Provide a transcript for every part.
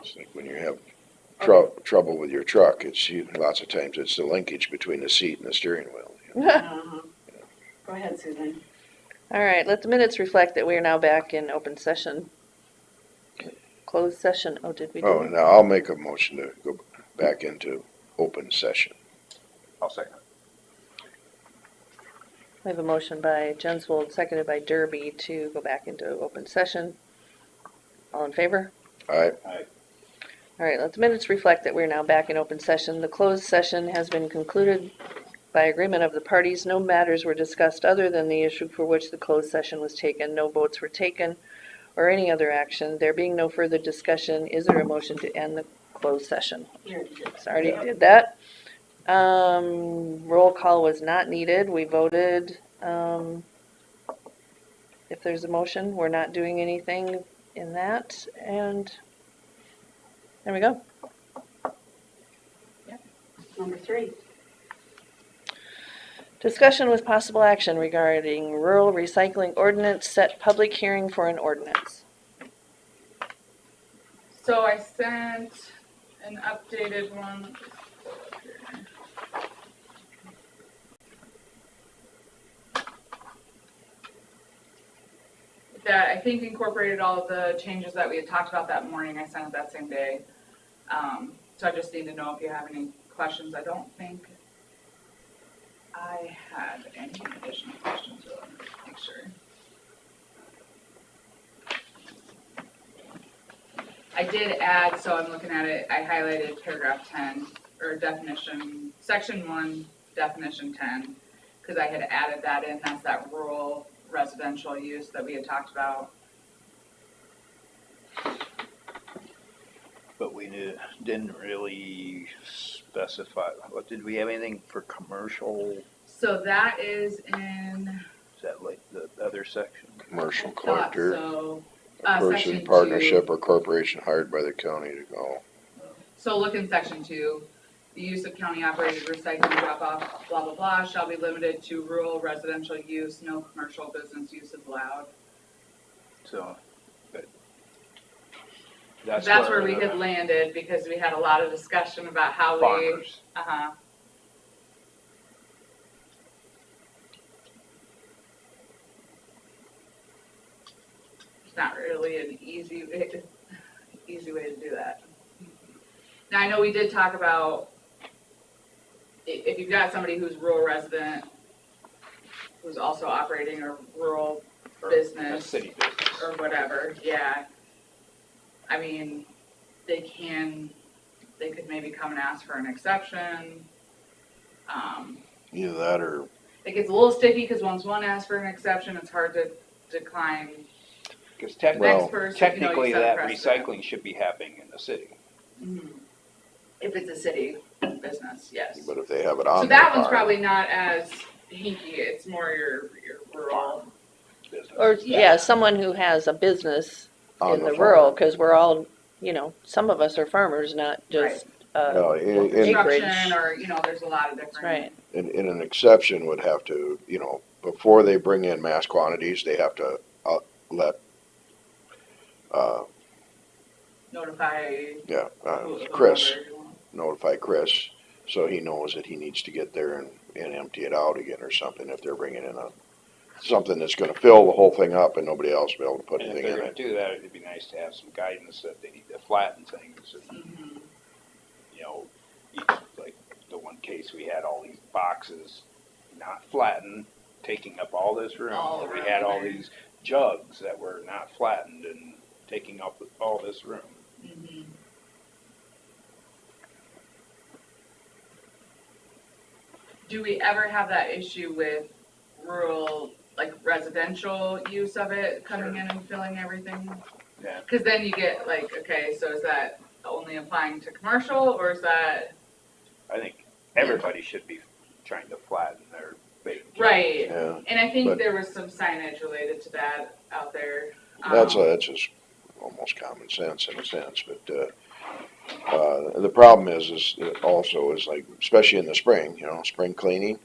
It's like when you have Okay. trouble with your truck, lots of times it's the linkage between the seat and the steering wheel. Uh-huh. Go ahead, Susan. All right, let the minutes reflect that we are now back in open session. Closed session, oh, did we do Oh, it? now I'll make a motion to go back into open session. I'll second. We have a motion by Jensvold, seconded by Derby to go back into open session. All in favor? Aye. All right, let the minutes reflect that we're now back in open session. The closed session has been concluded by agreement of the parties. No matters were discussed other than the issue for which the closed session was taken. No votes were taken or any other action. There being no further discussion, is there a motion to end the closed session? You already did that. Already Yeah. did that. Roll call was not needed. We voted. If there's a motion, we're not doing anything in that, and there we go. Number 3. Discussion with possible action regarding rural recycling ordinance, set public hearing for an ordinance. So I sent an updated one. That I think incorporated all of the changes that we had talked about that morning. I sent it that same day. So I just need to know if you have any questions. I don't think I had any additional questions, so let me make sure. I did add, so I'm looking at it, I highlighted paragraph 10, or definition, section 1, definition 10, because I had added that in. That's that rural residential use that we had talked about. But we didn't really specify, what, did we have anything for commercial? So that is in, Is that like the other section? Commercial I thought collector, so. a person, Section partnership, 2. or corporation hired by the county to go. So look in section 2, the use of county-operated recycling drop-off, blah, blah, blah, shall be limited to rural residential use, no commercial business use is allowed. So, but That's where we had landed, because we had a lot of discussion about how we, farmers. It's not really an easy way to do that. Now, I know we did talk about if you've got somebody who's rural resident, who's also operating a rural Or business. A city business. Or whatever, yeah. I mean, they could maybe come and ask for an exception. Either that or, It gets a little sticky, because once one asks for an exception, it's hard to decline. Because Next person, you know, technically you set a that precedent. recycling should be happening in the city. If it's a city business, yes. but if they have it on So their that one's farm, probably not as hinky, it's more your rural. Business. Or, Yeah. yeah, someone who has a business on in the farm. rural, because we're all, some of us are farmers, not just, No, in, Construction, acreage. or, there's a lot of different. That's right. in an exception would have to, before they bring in mass quantities, they have to let, Notify. Chris, whoever you want. notify Chris, so he knows that he needs to get there and empty it out again or something if they're bringing in something that's gonna fill the whole thing up and nobody else will be able to put And if anything they're in gonna it. do that, it'd be nice to have some guidance that they need to flatten things and, Mhm. like the one case we had all these boxes not flattened, taking up all this room. All We around had all there. these jugs that were not flattened and taking up all this room. Mhm. Do we ever have that issue with rural, like residential use of it, coming in and filling everything? Yeah. Cause then you get like, okay, so is that only applying to commercial, or is that? I think everybody should be trying to flatten their big. Right, Yeah, and I think But- there was some signage related to that out there. that's just almost common sense in a sense, but, the problem is also like, especially in the spring, spring cleaning,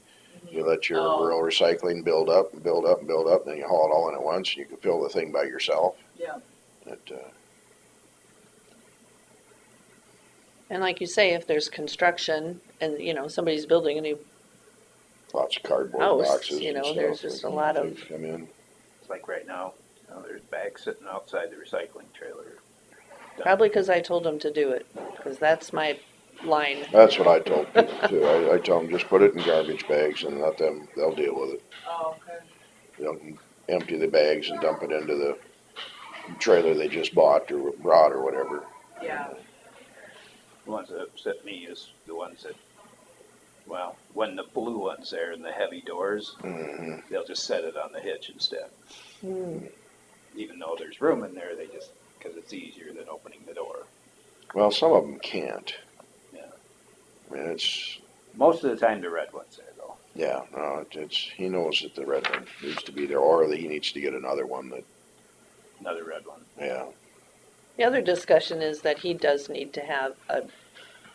you let your Oh. rural recycling build up and build up and build up, then you haul it all in at once, and you can fill the thing by yourself. Yeah. It, And like you say, if there's construction and, somebody's building a new, Lots of cardboard House, boxes you and know, stuff. there's just a lot of- that Come in. It's like right now, there's bags sitting outside the recycling trailer. probably because I told them to do it, because that's my line. That's what I told people too. I tell them, just put it in garbage bags and let them, they'll deal with it. Oh, okay. They'll empty the bags and dump it into the trailer they just bought or brought or whatever. Yeah. The ones that upset me is the ones that, well, when the blue one's there and the heavy doors, Hmm. they'll just set it on the hitch instead. Hmm. Even though there's room in there, they just, because it's easier than opening the door. Well, some of them can't. Yeah. I mean, it's, Most of the time, the red one's there though. yeah, no, it's, he knows that the red one needs to be there, or that he needs to get another one that, Another red one. yeah. The other discussion is that he does need to have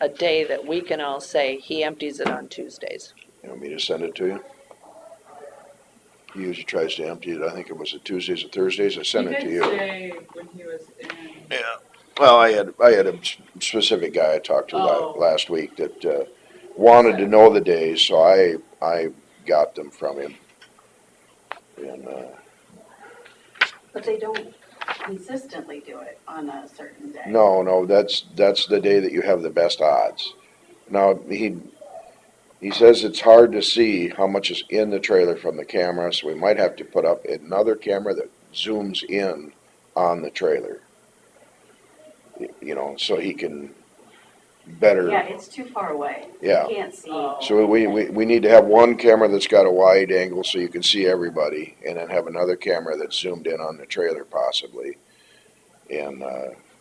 a day that we can all say he empties it on Tuesdays. You want me to send it to you? He usually tries to empty it, I think it was at Tuesdays or Thursdays, I sent it to you. He did say when he was in. Yeah, well, I had a specific guy I talked to Oh. last week that, wanted to know the days, so I got them from him. And, But they don't consistently do it on a certain day. no, that's the day that you have the best odds. Now, he says it's hard to see how much is in the trailer from the camera, so we might have to put up another camera that zooms in on the trailer. You know, so he can better. Yeah, it's too far away. Yeah. You can't see. Oh. So we need to have one camera that's got a wide angle so you can see everybody, and then have another camera that's zoomed in on the trailer possibly. And,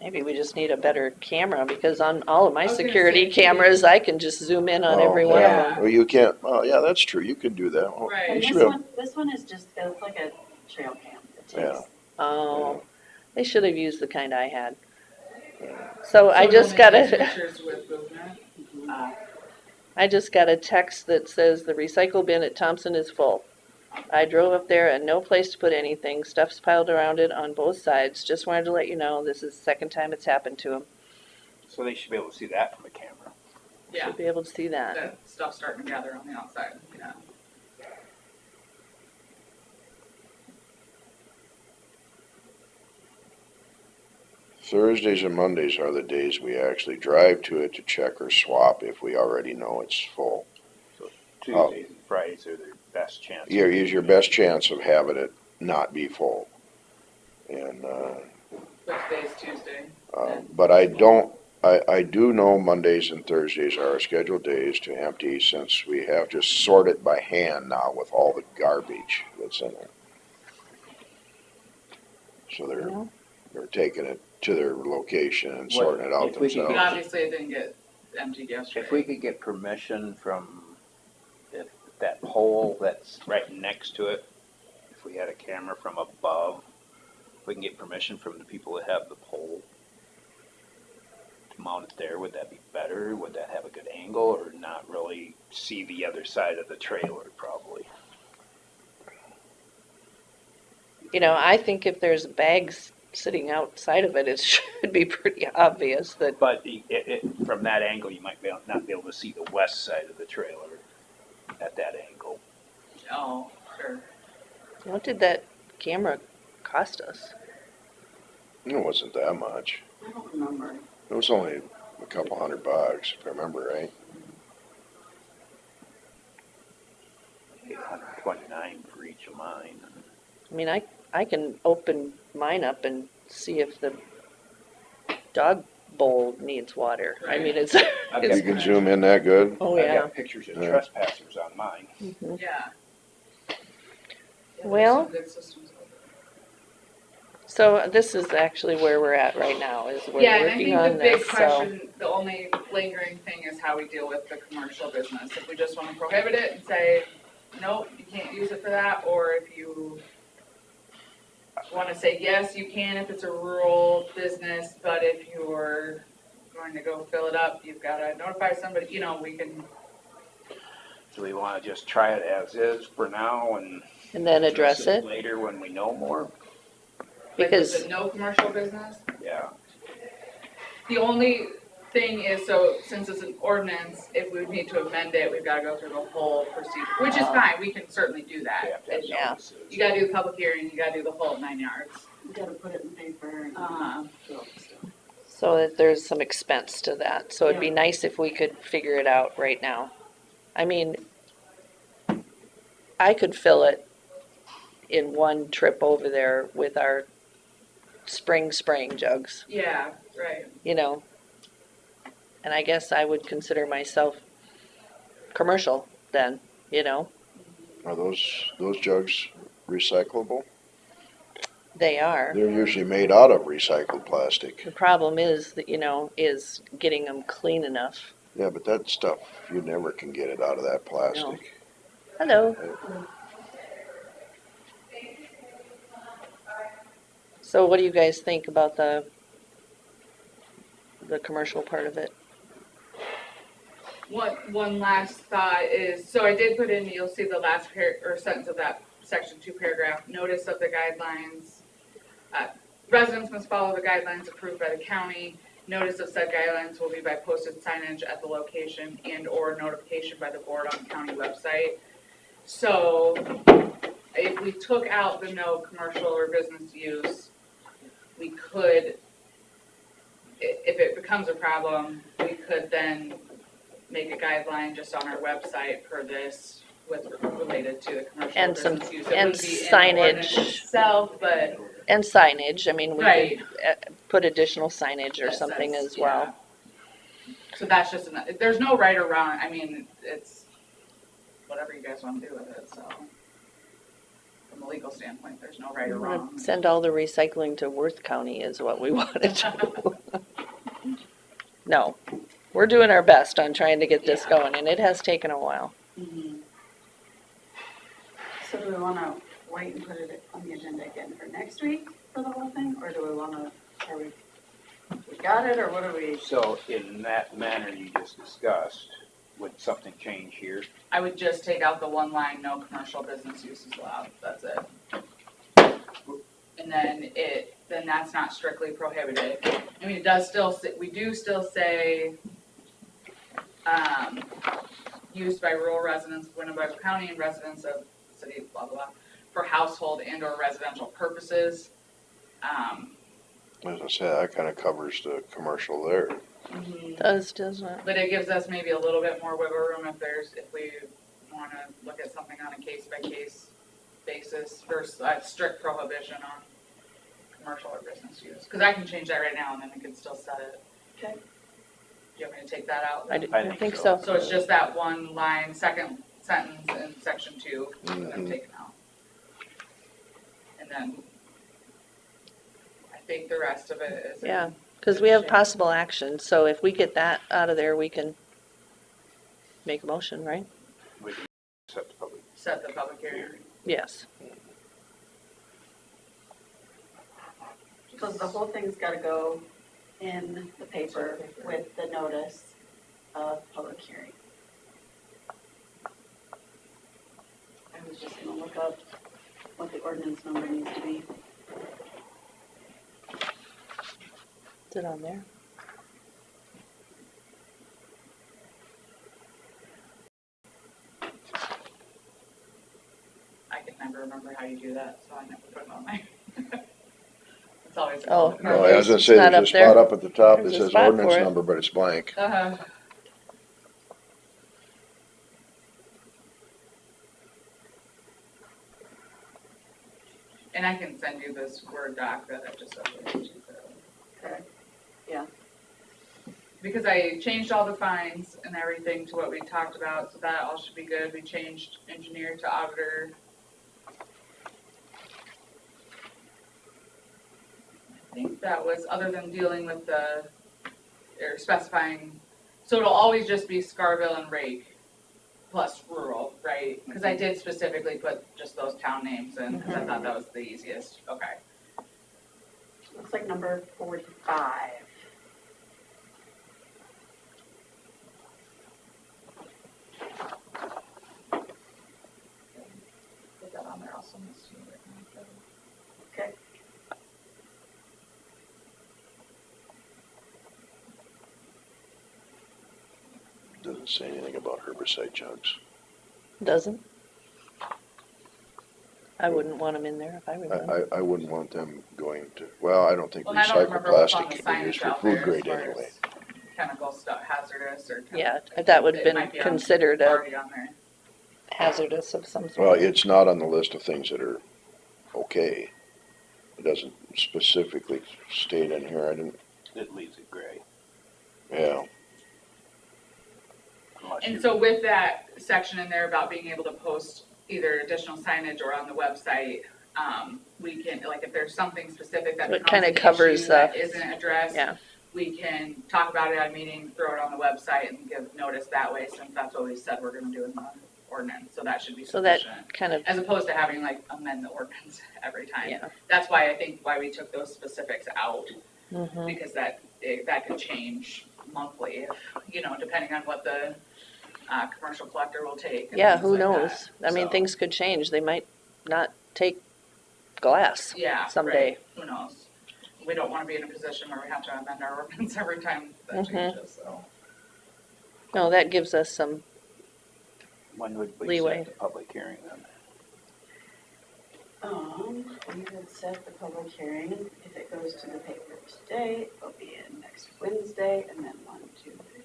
Maybe we just need a better camera, because on all of my I was gonna security say, cameras, I can just zoom in on oh, every one of yeah. them. well, you can't, oh, yeah, that's true, you can do that. Oh, Right. you And should this have- one is just, it's like a trail cam. It Yeah. takes, Oh, they should have used the kind I had. So I it just only got takes a, Pictures with movement. I just got a text that says the recycle bin at Thompson is full. I drove up there and no place to put anything. Stuff's piled around it on both sides. Just wanted to let you know this is the second time it's happened to him. So they should be able to see that from a camera. Yeah. Should be able to see that. That stuff's starting to gather on the outside. Yeah. Thursdays and Mondays are the days we actually drive to it to check or swap if we already know it's full. Tuesdays and Fridays are their best chance. Here is your best chance of having it not be full. And, Which day is Tuesday? but I do know Mondays and Thursdays are our scheduled days to empty, since we have to sort it by hand now with all the garbage that's in it. So Well, they're taking it to their location and sorting it out if we could But themselves. obviously it didn't get emptied yesterday. If we could get permission from if that pole that's right next to it, if we had a camera from above, if we can get permission from the people that have the pole to mount it there, would that be better? Would that have a good angle, or not really see the other side of the trailer probably? I think if there's bags sitting outside of it, it should be pretty obvious that, But from that angle, you might not be able to see the west side of the trailer at that angle. Oh, sure. what did that camera cost us? It wasn't that much. I don't remember. It was only a couple $100, if I remember right. 829 for each of mine. I mean, I can open mine up and see if the dog bowl needs water. I mean, it's, I've You it's, can zoom in that good? oh I've yeah. got pictures of Yeah. trespassers on mine. Mhm. Yeah. Well- There's some good systems over So this is actually where we're at right now, is there. we're Yeah, and I working think on the big this, so. question, the only lingering thing is how we deal with the commercial business. If we just wanna prohibit it and say, nope, you can't use it for that, or if you wanna say, yes, you can if it's a rural business, but if you're going to go fill it up, you've gotta notify somebody, we can, Do we want to just try it as is for now and And then address it, later when we know more? like, is because, it no commercial business? Yeah. The only thing is, so since it's an ordinance, if we need to amend it, we've gotta go through the whole procedure, which is fine, we can certainly do We that. have to have Yeah. notices. You gotta do the public hearing, you gotta do the whole 9 yards. You gotta put it in paper and do all the stuff. So that there's some expense to that, so it'd be Yeah. nice if we could figure it out right now. I mean, I could fill it in one trip over there with our spring spraying jugs, Yeah, right. you know? And I guess I would consider myself commercial then, you know? Are those jugs recyclable? They are. They're usually made out of recycled plastic. The problem is that, is getting them clean enough. Yeah, but that stuff, you never can get it out of that plastic. Hello. So what do you guys think about the commercial part of it? One last thought is, so I did put in, you'll see the last sentence of that section 2 paragraph, notice of the guidelines. Residents must follow the guidelines approved by the county. Notice of said guidelines will be by posted signage at the location and or notification by the board on the county website. So if we took out the no commercial or business use, we could, if it becomes a problem, we could then make a guideline just on our website for this related to the commercial And business some- use. and It wouldn't be in the ordinance signage. itself, but And signage, I mean, we Right. could put additional signage or that something says- as well. yeah. So that's just, there's no right or wrong, I mean, it's whatever you guys wanna do with it, so. From a legal standpoint, there's no right or We wanna wrong. Send all the recycling to Worth County is what we want to do. No, we're doing our best on trying to get this Yeah. going, and it has taken a while. Mhm. So do we wanna wait and put it on the agenda again for next week for the whole thing, or do we wanna, we got it, or what are we? So in that manner you just discussed, would something change here? I would just take out the one line, no commercial business use is allowed, that's it. And then that's not strictly prohibited. I mean, it does still, we do still say, used by rural residents of Winnebago County and residents of the city, blah, blah, blah, for household and or residential purposes. As I said, that kind of covers the commercial there. Doesn't it? But it gives us maybe a little bit more wiggle room if we wanna look at something on a case-by-case basis versus a strict prohibition on commercial or business use. Cause I can change that right now and then we can still set it. Okay. Do you want me to take that out? I I think think so. so. So it's just that one line, second sentence in section 2, and then Mhm. taken out. And then I think the rest of it is. in Yeah, because we have good shape. possible action, so if we get that out of there, we can make a motion, right? We can set the public. Set the public hearing. Yes. So the whole thing's gotta go in the paper with the notice of public hearing. I was just gonna look up what the ordinance number needs to be. Is it on there? I can never remember how you do that, so I never put it on my. It's always. Oh, No, I was gonna It's say, not there's a up there. spot up at the top that There's a says spot ordinance for it. number, but it's blank. Uh-huh. And I can send you this Word doc that I just uploaded to the. Okay. Yeah. Because I changed all the fines and everything to what we talked about, so that all should be good. We changed engineer to auditor. I think that was, other than dealing with or specifying, so it'll always just be Scarville and Rake plus rural, right? Because I did specifically put just those town names in, because I thought that was the easiest. Okay. Looks like number 45. Put that on there also. Let's see what I can do. Okay. Doesn't say anything about herbicide jugs. Doesn't? I wouldn't want them in there if I were them. I wouldn't want them going to, well, I don't think Well, and I don't recycled remember what's on plastic the can be used signage for out food there grade as far anyway. as chemical stuff, hazardous or. Yeah, that would have It been might be on- considered a already on there. hazardous of some Well, sort. it's not on the list of things that are okay. It doesn't specifically state in here, I didn't, It leaves it gray. yeah. Unless And you're- so with that section in there about being able to post either additional signage or on the website, we can, like, if there's something specific that So it becomes kinda an covers issue that the- isn't addressed, Yeah, we can talk about it at a meeting, throw it on the website and give notice that way, since that's what we said we're gonna do in the ordinance, so that should be so that sufficient. kind of, As opposed to having like amend the ordinance every time. yeah. That's why I think why we took those specifics out, Mhm. because that could change monthly, depending on what the commercial collector will take. and Yeah, things who like knows? that. I mean, So, things could change. They might not take glass. yeah, someday. right. Who knows? We don't want to be in a position where we have to amend our ordinance every time that Mhm. changes, so. No, that gives us some, When would we leeway. set the public hearing then? We would set the public hearing, if it goes to the paper today, it'll be in next Wednesday, and then 1, 2, 3.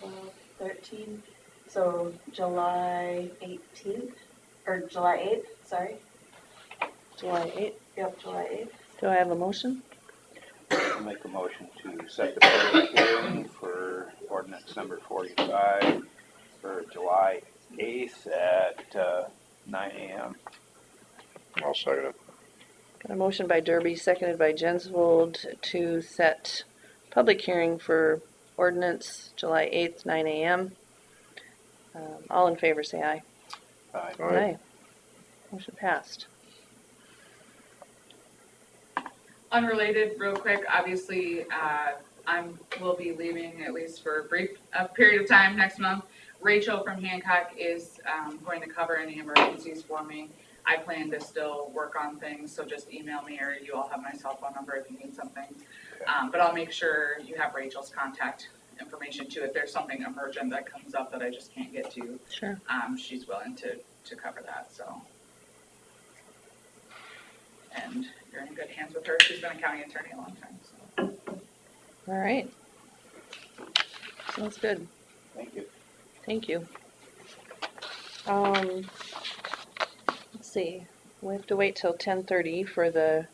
12, 13, so July 18th, or July 8th, sorry, July 8th. yep, July 8th. Do I have a motion? I'll make a motion to set the public hearing for ordinance number 45 for July 8th at 9 AM. I'll second it. Got a motion by Derby, seconded by Jensvold to set public hearing for ordinance July 8th, 9 AM. All in favor, say aye. Aye. Aye. Motion passed. Unrelated, real quick, obviously, will be leaving at least for a period of time next month. Rachel from Hancock is, going to cover any emergencies for me. I plan to still work on things, so just email me, or you all have my cell phone number if you need something. But I'll make sure you have Rachel's contact information too, if there's something emergent that comes up that I just can't get to. Sure. She's willing to cover that, so. And you're in good hands with her. She's been a county attorney a long time, so. All right. Sounds good. Thank you. Thank you. Let's see, we have to wait till 10:30 for the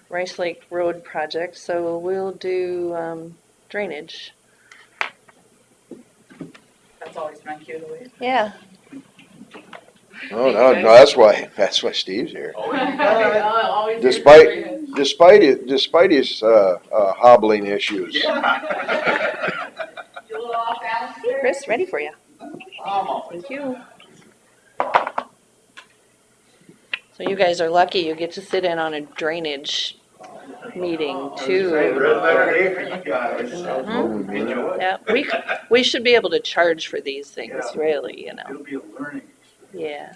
Rice Lake Road project, so we'll do drainage. That's always my cue to leave. Yeah. No, that's why Steve's here. Always here Despite- for you. Despite his hobbling issues. You a little off balance there? Chris, ready for you. Thank you. So you guys are lucky you get to sit in on a drainage meeting too. Mhm. Yeah, we should be able to charge for these things, really, It'll be a learning Yeah.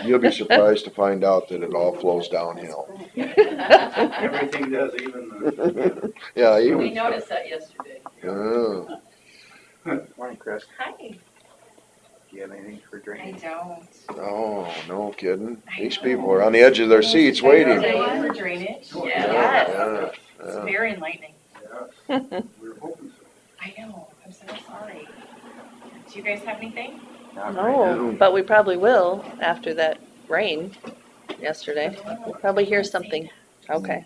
You'll be surprised to find out that it all flows downhill. Everything does, even the. Yeah, We even, noticed that yesterday. oh, Morning, Chris. Hi. Do you have anything for I drainage? don't. oh, no kidding. These people are on the edge of their seats waiting. Today for drainage? Yeah. Yes. Yeah, It's yeah. very enlightening. Yeah, we were hoping so. I know. I'm so sorry. Do you guys have anything? Not right No, but we probably will after that rain yesterday. We'll probably hear something. Okay.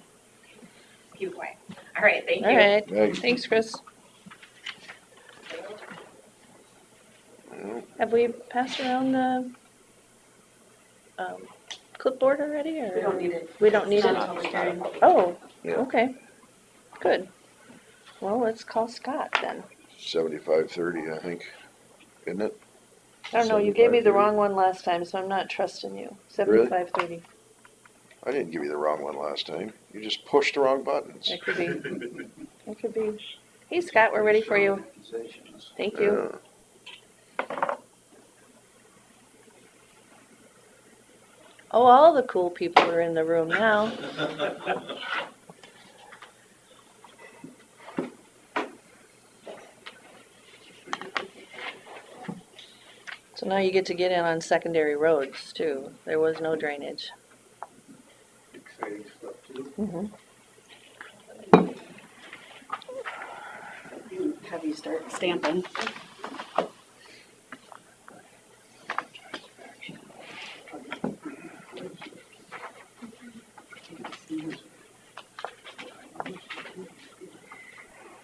Keep quiet. All right. Thank All you. right. Hey, Thanks, Chris. well, Have we passed around the clipboard already, or? We don't need it. We don't need It's it? not a public hearing. Oh, Yeah. okay. Good. Well, let's call Scott then. 7530, I think, isn't it? I don't know, you gave me the 75:30. wrong one last time, so I'm not trusting you. Really? 75:30. I didn't give you the wrong one last time. You just pushed the wrong buttons. That could be. That could be. Hey, Scott, we're ready for you. Accusations. Thank you. Yeah. Oh, all the cool people are in the room now. So now you get to get in on secondary roads too. There was no drainage. Exciting stuff too. Have you start stamping.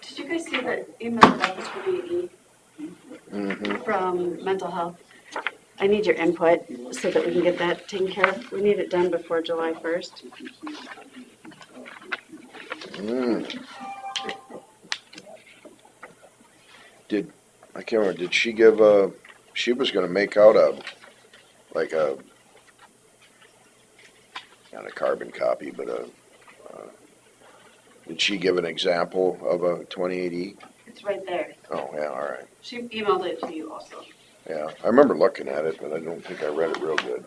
Did you guys see that email that was from AE Mm-hmm. from mental health? I need your input so that we can get that taken care of. We need it done before July 1st. I can't remember, did she give she was gonna make out like a, not a carbon copy, but did she give an example of a 28E? It's right there. Oh, yeah, all right. She emailed it to you also. Yeah, I remember looking at it, but I don't think I read it real good.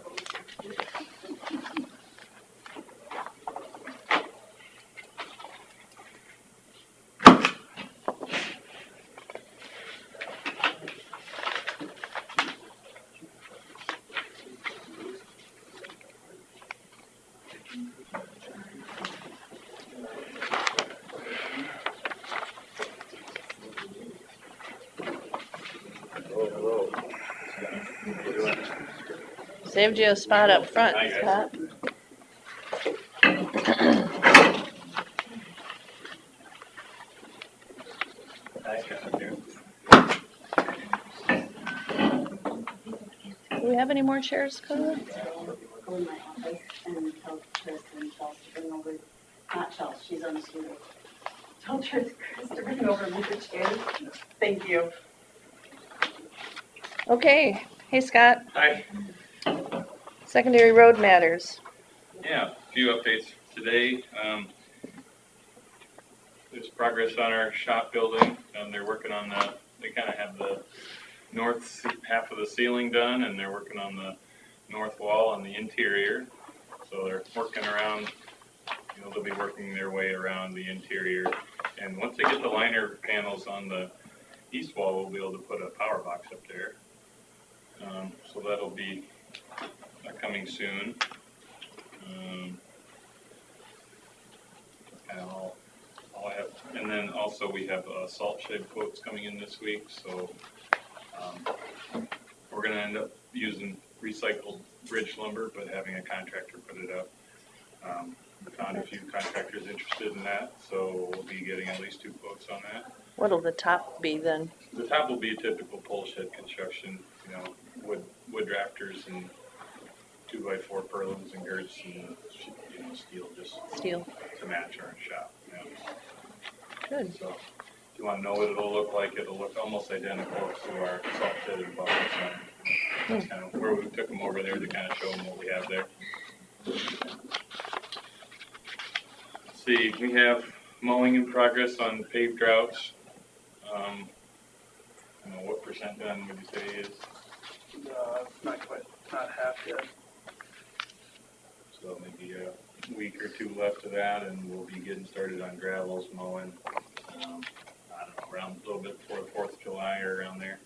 Saved you a spot up front, Scott. Do we have any more chairs, Scott? Go in my office and tell Chris and Chelsea to bring over, not Chelsea, she's on the scooter. Tell Chris to bring over my chairs. Thank you. Okay. Hey, Scott. Hi, Secondary road matters. yeah, a few updates today. There's progress on our shop building. They're working on they kind of have the north half of the ceiling done, and they're working on the north wall on the interior. So they're working around, they'll be working their way around the interior. And once they get the liner panels on the east wall, we'll be able to put a power box up there. So that'll be coming soon. And all I have, and then also we have salt shed quotes coming in this week, so we're gonna end up using recycled bridge lumber, but having a contractor put it up. We found a few contractors interested in that, so we'll be getting at least 2 quotes on that. What'll the top be then? The top will be typical pole shed construction, wood rafters and 2x4 purlins and girts and steel just Steel. to match our shop. Good. So if you want to know what it'll look like, it'll look almost identical to our salt shed and bottom. So that's kind of where we took them over there to kind of show them what we have there. Let's see, we have mowing in progress on paved routes. I don't know what percent done would you say it is? Not quite, not half yet. So maybe a week or 2 left of that, and we'll be getting started on gravels mowing. I don't know, around a little bit before the 4th of July or around there.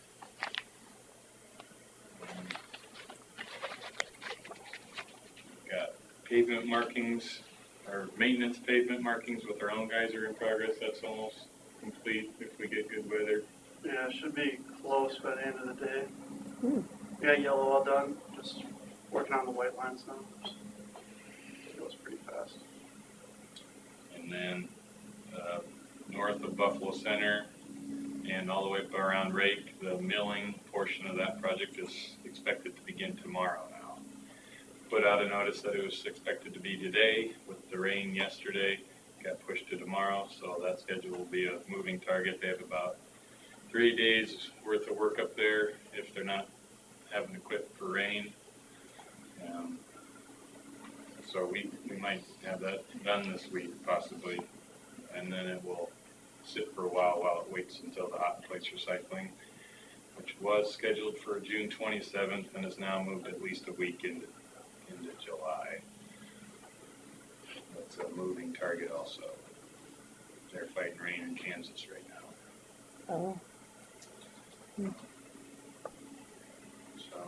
Got pavement markings, or maintenance pavement markings with our own guys are in progress. That's almost complete if we get good weather. Yeah, it should be close by the end of the day. Hmm. We got yellow all done, just working on the white lines now. It goes pretty fast. And then north of Buffalo Center and all the way up around Rake, the milling portion of that project is expected to begin tomorrow now. Put out a notice that it was expected to be today. With the rain yesterday, got pushed to tomorrow, so that schedule will be a moving target. They have about 3 days worth of work up there if they're not having to quit for rain. So we might have that done this week possibly, and then it will sit for a while it waits until the hot place recycling, which was scheduled for June 27th and has now moved at least a week into July. That's a moving target also. They're fighting rain in Kansas right now. Oh. So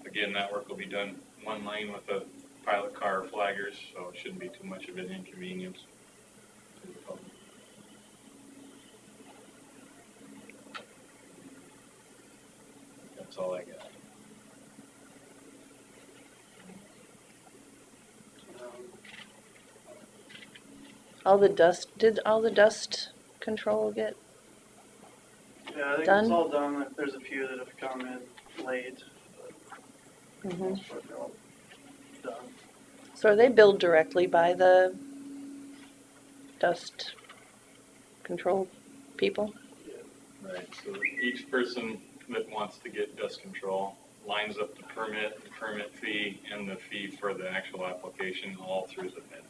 again, that work will be done one lane with a pilot car flaggers, so it shouldn't be too much of an inconvenience to the public. That's all I got. Did all the dust control get, Yeah, I think Done? it's all done. There's a few that have come in late, but mhm. most of they're all done. So are they billed directly by the dust control people? Right, so each person that wants to get dust control lines up the permit fee, and the fee for the actual application all through the vendor.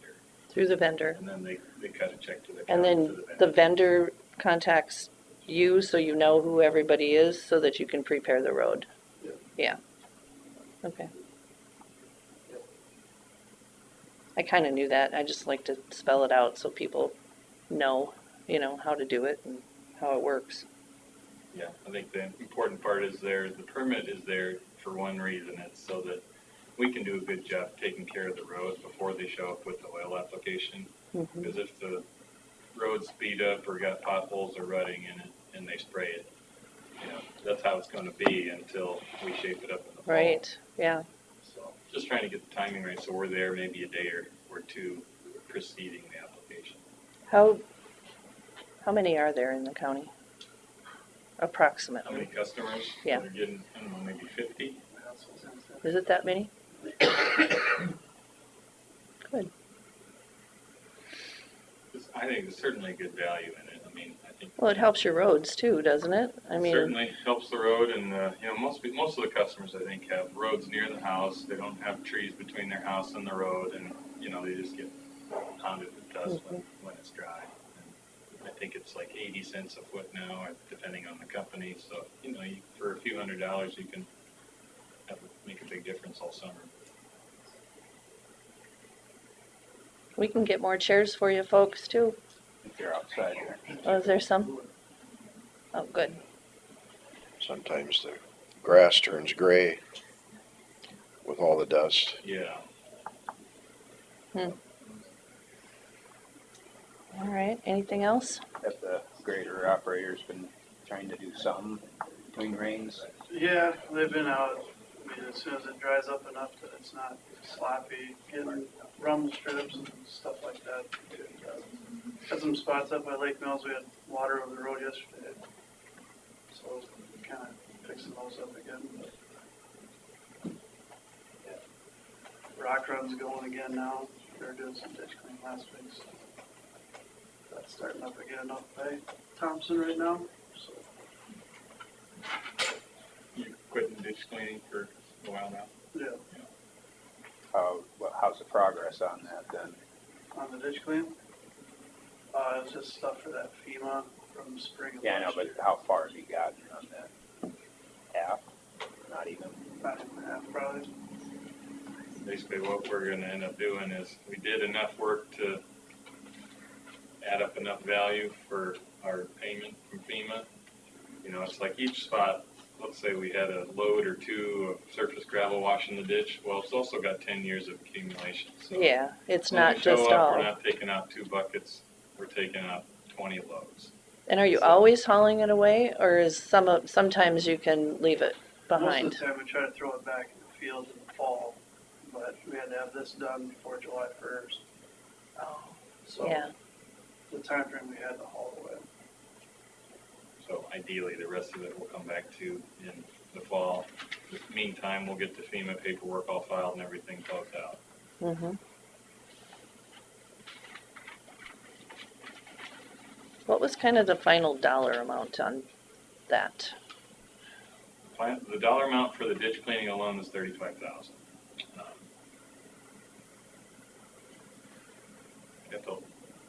Through the vendor? And then they cut a check to the And county then for the the vendor. vendor contacts you so you know who everybody is so that you can prepare the road? Yeah. Yeah. Okay. I kind of knew that. I just like to spell it out so people know, how to do it and how it works. Yeah, I think the important part is the permit is there for one reason. It's so that we can do a good job taking care of the road before they show up with the oil application. Mhm. Because if the road's beat up or got potholes or rutting in it and they spray it, that's how it's gonna be until we shape it up in the fall. Right, yeah. So just trying to get the timing right, so we're there maybe a day or two preceding the application. How many are there in the county? How many Approximately. customers? Yeah. They're getting, I don't know, maybe 50? Is it that many? Good. I think there's certainly good value in it. I mean, I think. Well, it helps your roads too, doesn't it? I mean, Certainly helps the road, and, most of the customers, I think, have roads near the house. They don't have trees between their house and the road, and, they just get pounded with dust when it's dry. And I think it's like 80 cents a foot now, depending on the company. So, for a few $100s, you can make a big difference all summer. we can get more chairs for you folks too. If they're outside there. Oh, is there some? Oh, good. Sometimes the grass turns gray with all the dust. Yeah. All right, anything else? Have the grader operator's been trying to do something between rains. Yeah, they've been out. I mean, as soon as it dries up enough that it's not sloppy, getting rumble strips and stuff like that. Had some spots up by Lake Mills. We had water over the road yesterday, so kind of fixing those up again. But, yeah. Rock run's going again now. They were doing some ditch cleaning last week, so that's starting up again up by Thompson right now. So. You quitting ditch cleaning for a while now? Yeah, How's the progress on that then? on the ditch clean. It's just stuff for that FEMA from spring of Yeah, I know, last but year. how far have you gotten on that? Half? Not even? Not even half, probably. Basically, what we're gonna end up doing is, we did enough work to add up enough value for our payment from FEMA. It's like each spot, let's say we had a load or two of surface gravel washing the ditch, well, it's also got 10 years of accumulation, so. Yeah, it's when we not show just up, all. We're not taking out 2 buckets, we're taking out 20 loads. And are you always hauling it away, or is sometimes you can leave it behind? Most of the time we try to throw it back in the field in the fall, but we had to have this done before July 1st. Oh, So yeah. the time frame we had to haul away. So ideally, the rest of it will come back to in the fall. In the meantime, we'll get the FEMA paperwork all filed and everything closed out. Mm-hmm. What was kind of the final dollar amount on that? The dollar amount for the ditch cleaning alone is $35,000.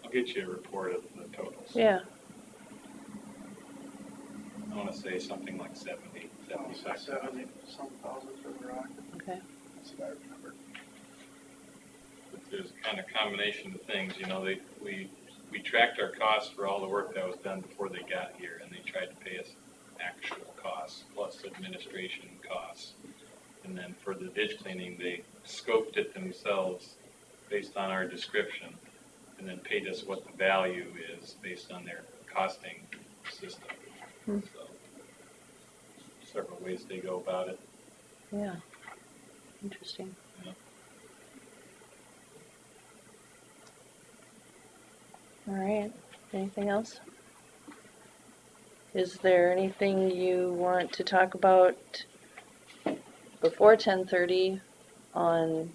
I'll get you a report of the totals. Yeah. I want to say something like 75,000. 70-some thousand for the rock. Okay. That's what I remember. But there's kind of combination of things, we tracked our costs for all the work that was done before they got here, and they tried to pay us actual costs plus administration costs. And then for the ditch cleaning, they scoped it themselves based on our description, and then paid us what the value is based on their costing system. Hmm. So, several ways they go about it. Yeah. Interesting. Yeah. All right. Anything else? Is there anything you want to talk about before 10:30 on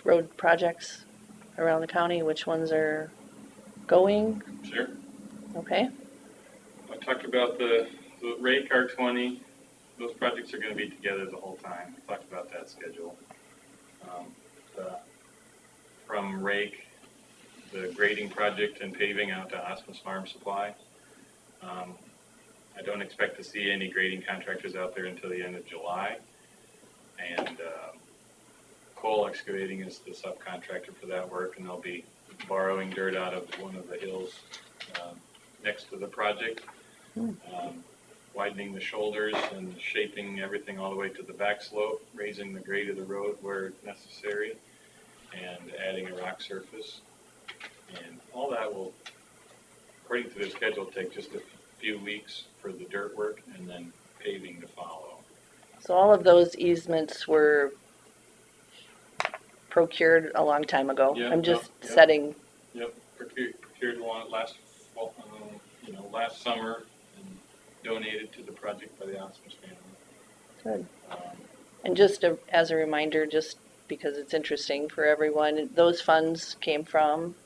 road projects around the county? Which ones are going? Sure. Okay. I talked about the Rake R20. Those projects are going to be together the whole time. I talked about that schedule. From Rake, the grading project and paving out to Osmus Farm Supply. I don't expect to see any grading contractors out there until the end of July. And Coal Excavating is the subcontractor for that work, and they'll be borrowing dirt out of one of the hills next to the project, widening the shoulders and shaping everything all the way to the back slope, raising the grade of the road where necessary, and adding a rock surface. And all that will, according to their schedule, take just a few weeks for the dirt work and then paving to follow. So all of those easements were procured a long time ago. Yeah, I'm just yeah. setting. Yep, procured last fall, last summer, and donated to the project by the Osmus family. Good. And just as a reminder, just because it's interesting for everyone, those funds came from.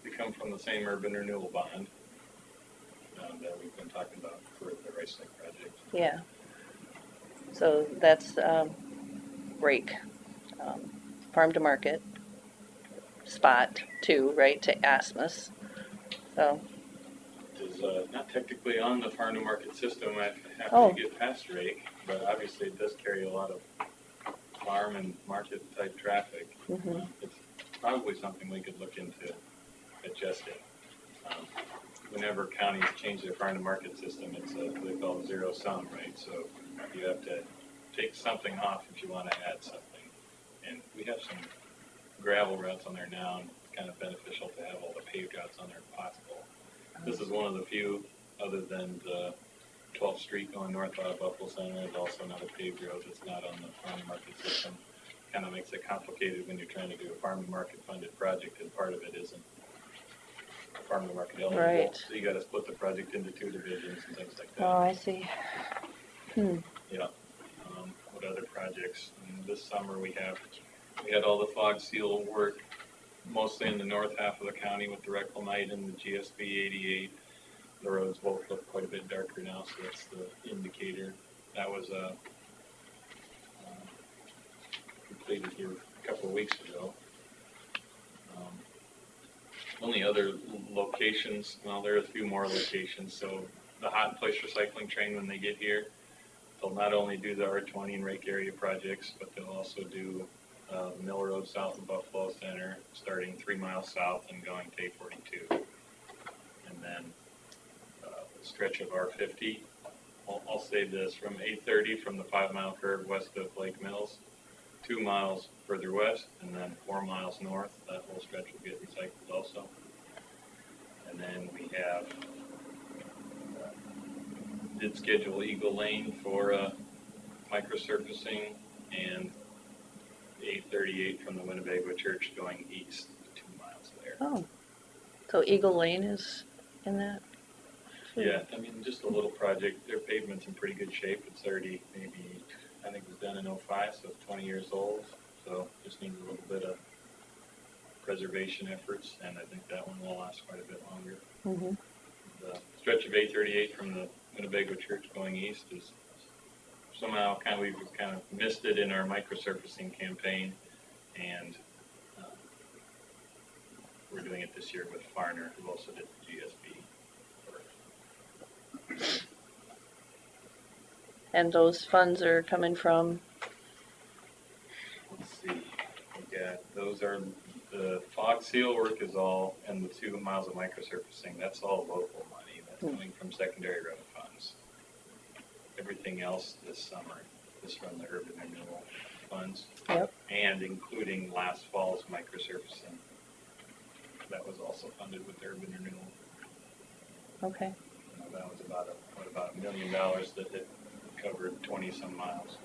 They come from the same urban renewal bond that we've been talking about for the Rice Lake project. Yeah. So that's Rake, farm to market, spot 2, right, to Asmus. So. It is not technically on the farm to market system after Oh. you get past Rake, but obviously it does carry a lot of farm and market type traffic. Mhm. It's probably something we could look into adjusting. Whenever counties change their farm to market system, it's what they call zero sum, right? So you have to take something off if you want to add something. And we have some gravel routes on there now, and it's kind of beneficial to have all the paved routes on there if possible. This is one of the few, other than the 12th Street going north out of Buffalo Center. There's also another paved road that's not on the farm to market system. Kind of makes it complicated when you're trying to do a farm to market funded project, and part of it isn't farm to market eligible. Right. So you got to split the project into 2 divisions and things like that. Oh, I see. Yeah. What other projects? This summer we had all the fog seal work, mostly in the north half of the county with the Reclamite and the GSB 88. The roads both look quite a bit darker now, so that's the indicator. That was completed here a couple of weeks ago. Only other locations, well, there are a few more locations. So the Hot and Place Recycling Train, when they get here, they'll not only do the R20 and Rake area projects, but they'll also do Mill Road south of Buffalo Center, starting 3 miles south and going to 842. And then a stretch of R50. I'll say this, from 830 from the 5 mile curve west of Lake Mills, 2 miles further west, and then 4 miles north. That whole stretch will get recycled also. And then we have did schedule Eagle Lane for microsurfacing, and 838 from the Winnebago Church going east, 2 miles there. Oh, so Eagle Lane is in that? Yeah, I mean, just a little project. Their pavement's in pretty good shape. It's already maybe, I think it was done in 05, so it's 20 years old. So just needs a little bit of preservation efforts, and I think that one will last quite a bit longer. Mm-hmm. The stretch of 838 from the Winnebago Church going east is somehow we've kind of missed it in our microsurfacing campaign, and we're doing it this year with Farner, who also did the GSB. And those funds are coming from? Let's see. Yeah, those are the fog seal work is all, and the 2 miles of microsurfacing. That's all local money. That's coming from secondary road funds. everything else this summer is from the urban renewal funds. Yep. And including last fall's microsurfacing. That was also funded with urban renewal. Okay. That was about $1 million that it covered 20-some miles.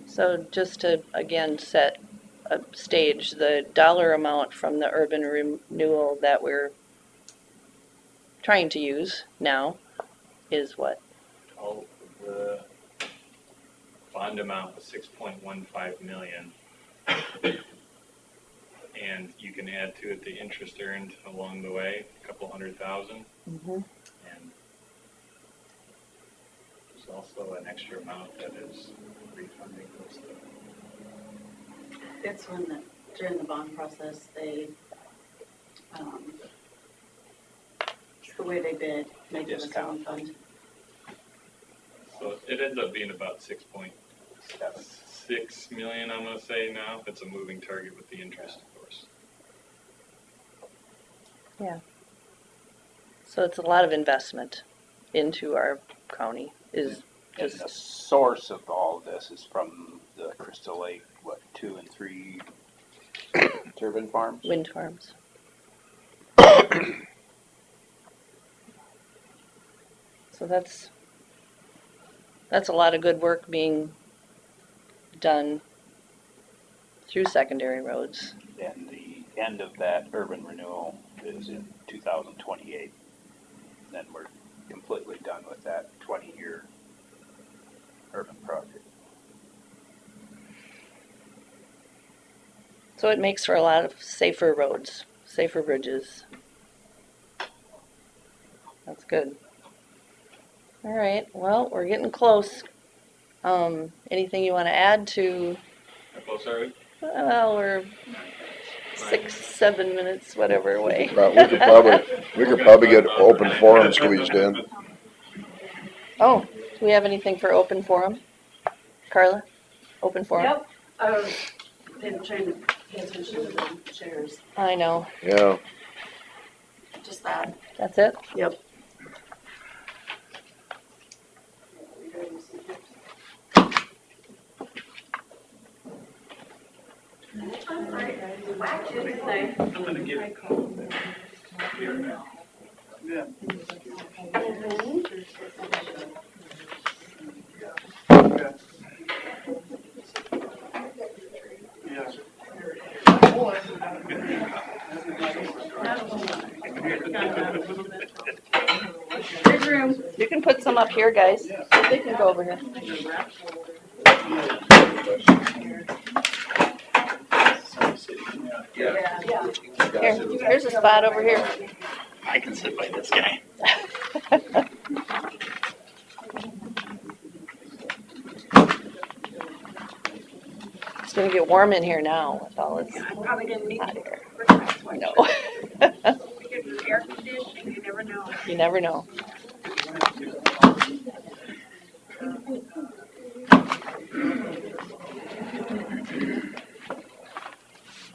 So just to, again, set a stage, the dollar amount from the urban renewal that we're trying to use now is what? All of the bond amount was $6.15 million. And you can add to it the interest earned along the way, a couple $100,000. Mm-hmm. And there's also an extra amount that is refunding those. It's when during the bond process, they, it's the way they bid, they give us a refund. So it ends up being about 6.6 million, I'm gonna say now. It's a moving target with the interest, of course. Yeah. So it's a lot of investment into our county is And just, the source of all of this is from the Crystal Lake, 2 and 3 turbine farms? wind farms. So that's a lot of good work being done through secondary roads. And the end of that urban renewal is in 2028. Then we're completely done with that 20-year urban project. So it makes for a lot of safer roads, safer bridges. That's good. All right, well, we're getting close. Anything you want to add to, How close are we? well, we're 6-7 minutes, whatever away. We could probably get open forum squeezed in. Oh, do we have anything for open forum? Carla? Open forum? Yep, I was been trying to pay attention to the chairs, I know. Yeah. just that. That's it? Yep. Yeah. Yeah. There's room. You can put some up here, guys. They can go over here. Here's a spot over here. I can sit by this guy. It's gonna get warm in here now with all this I'm probably gonna need hot air. to. No. We get air conditioning, you never know. You never know.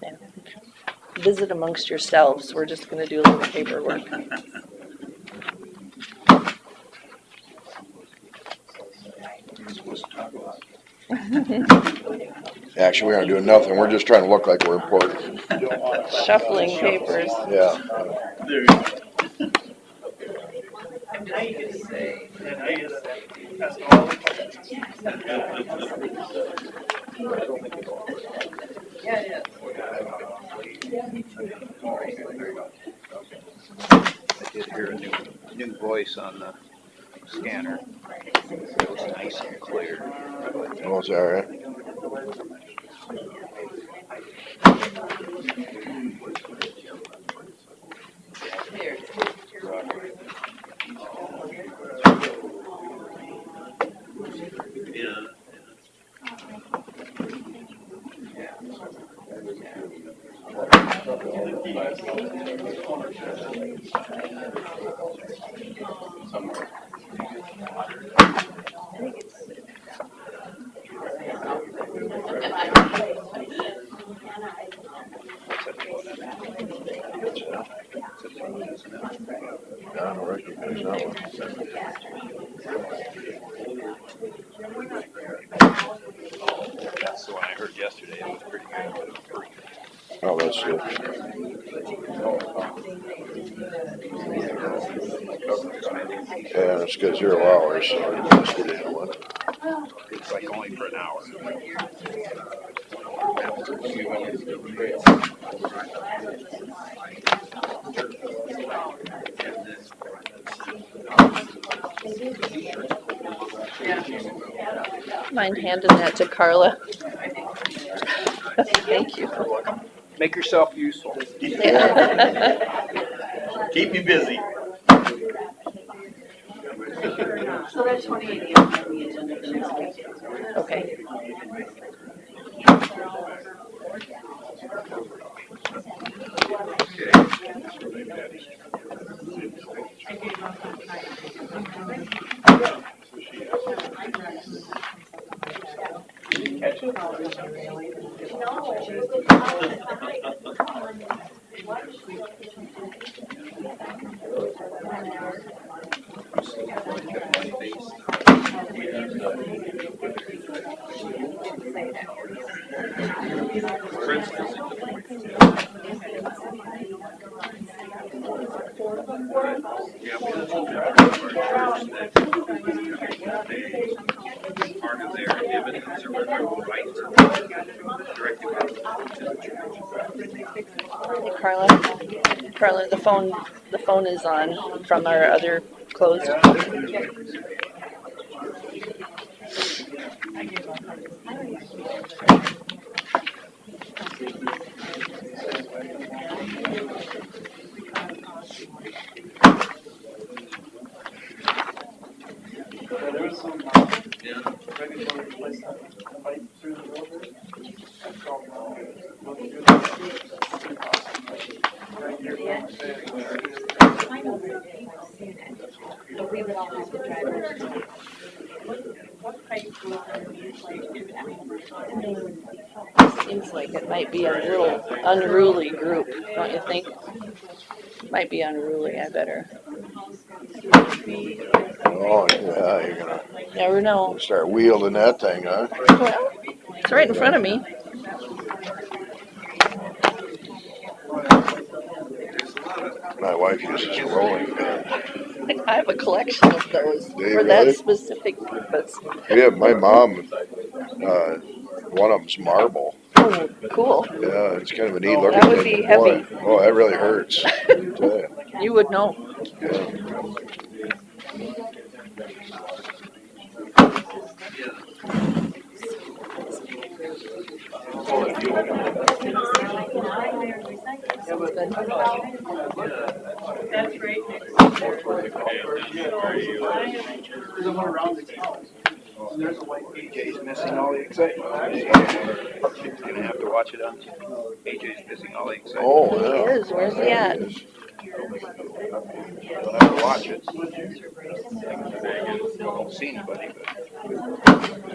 Yeah. Visit amongst yourselves. We're just gonna do a little paperwork. Actually, we aren't doing nothing. We're just trying to look like we're important. Shuffling papers. Yeah. There you go. And now you get to ask all the questions. Yeah, it is. I did hear a new voice on the scanner. It was nice and clear. Oh, is that right? I don't recognize That's the one I heard yesterday, it was pretty good. Oh, that's it. Yeah, it's got 0 hours, so I missed it in one. It's like only for an hour. Mind handing that to Carla? Thank you. Make yourself useful. Keep me busy. So that 28 is on the agenda for next week. Okay. Part of their dividends or rights directly. Hey, Carla, the phone is on from our other closed. Yeah, there was some, regulatory place that pipe through the road there. That's called, look through the- right here. I know there are people seeing it, but we would all have to drive it. What pipe goes underneath, like, Seems like it might be a little unruly group, don't you think? Might be unruly, I better. Oh, yeah, you're gonna Never know. start wielding that thing, huh? Well, it's right in front of me. My wife uses a rolling pin. I have a collection of those Do you for that really? specific purpose. Yeah, my mom, one of them's marble. Oh, cool. Yeah, it's kind of a neat looking That would thing. be but boy, heavy. oh, that really hurts. I tell ya. You would know. Yeah. That's right next to there's a one around the cows. And there's a white AJ's missing all the excitement. You're gonna have to watch it on AJ's missing all the excitement. Oh, He yeah. is. Where's he at? You'll have to watch it. Don't see anybody, but.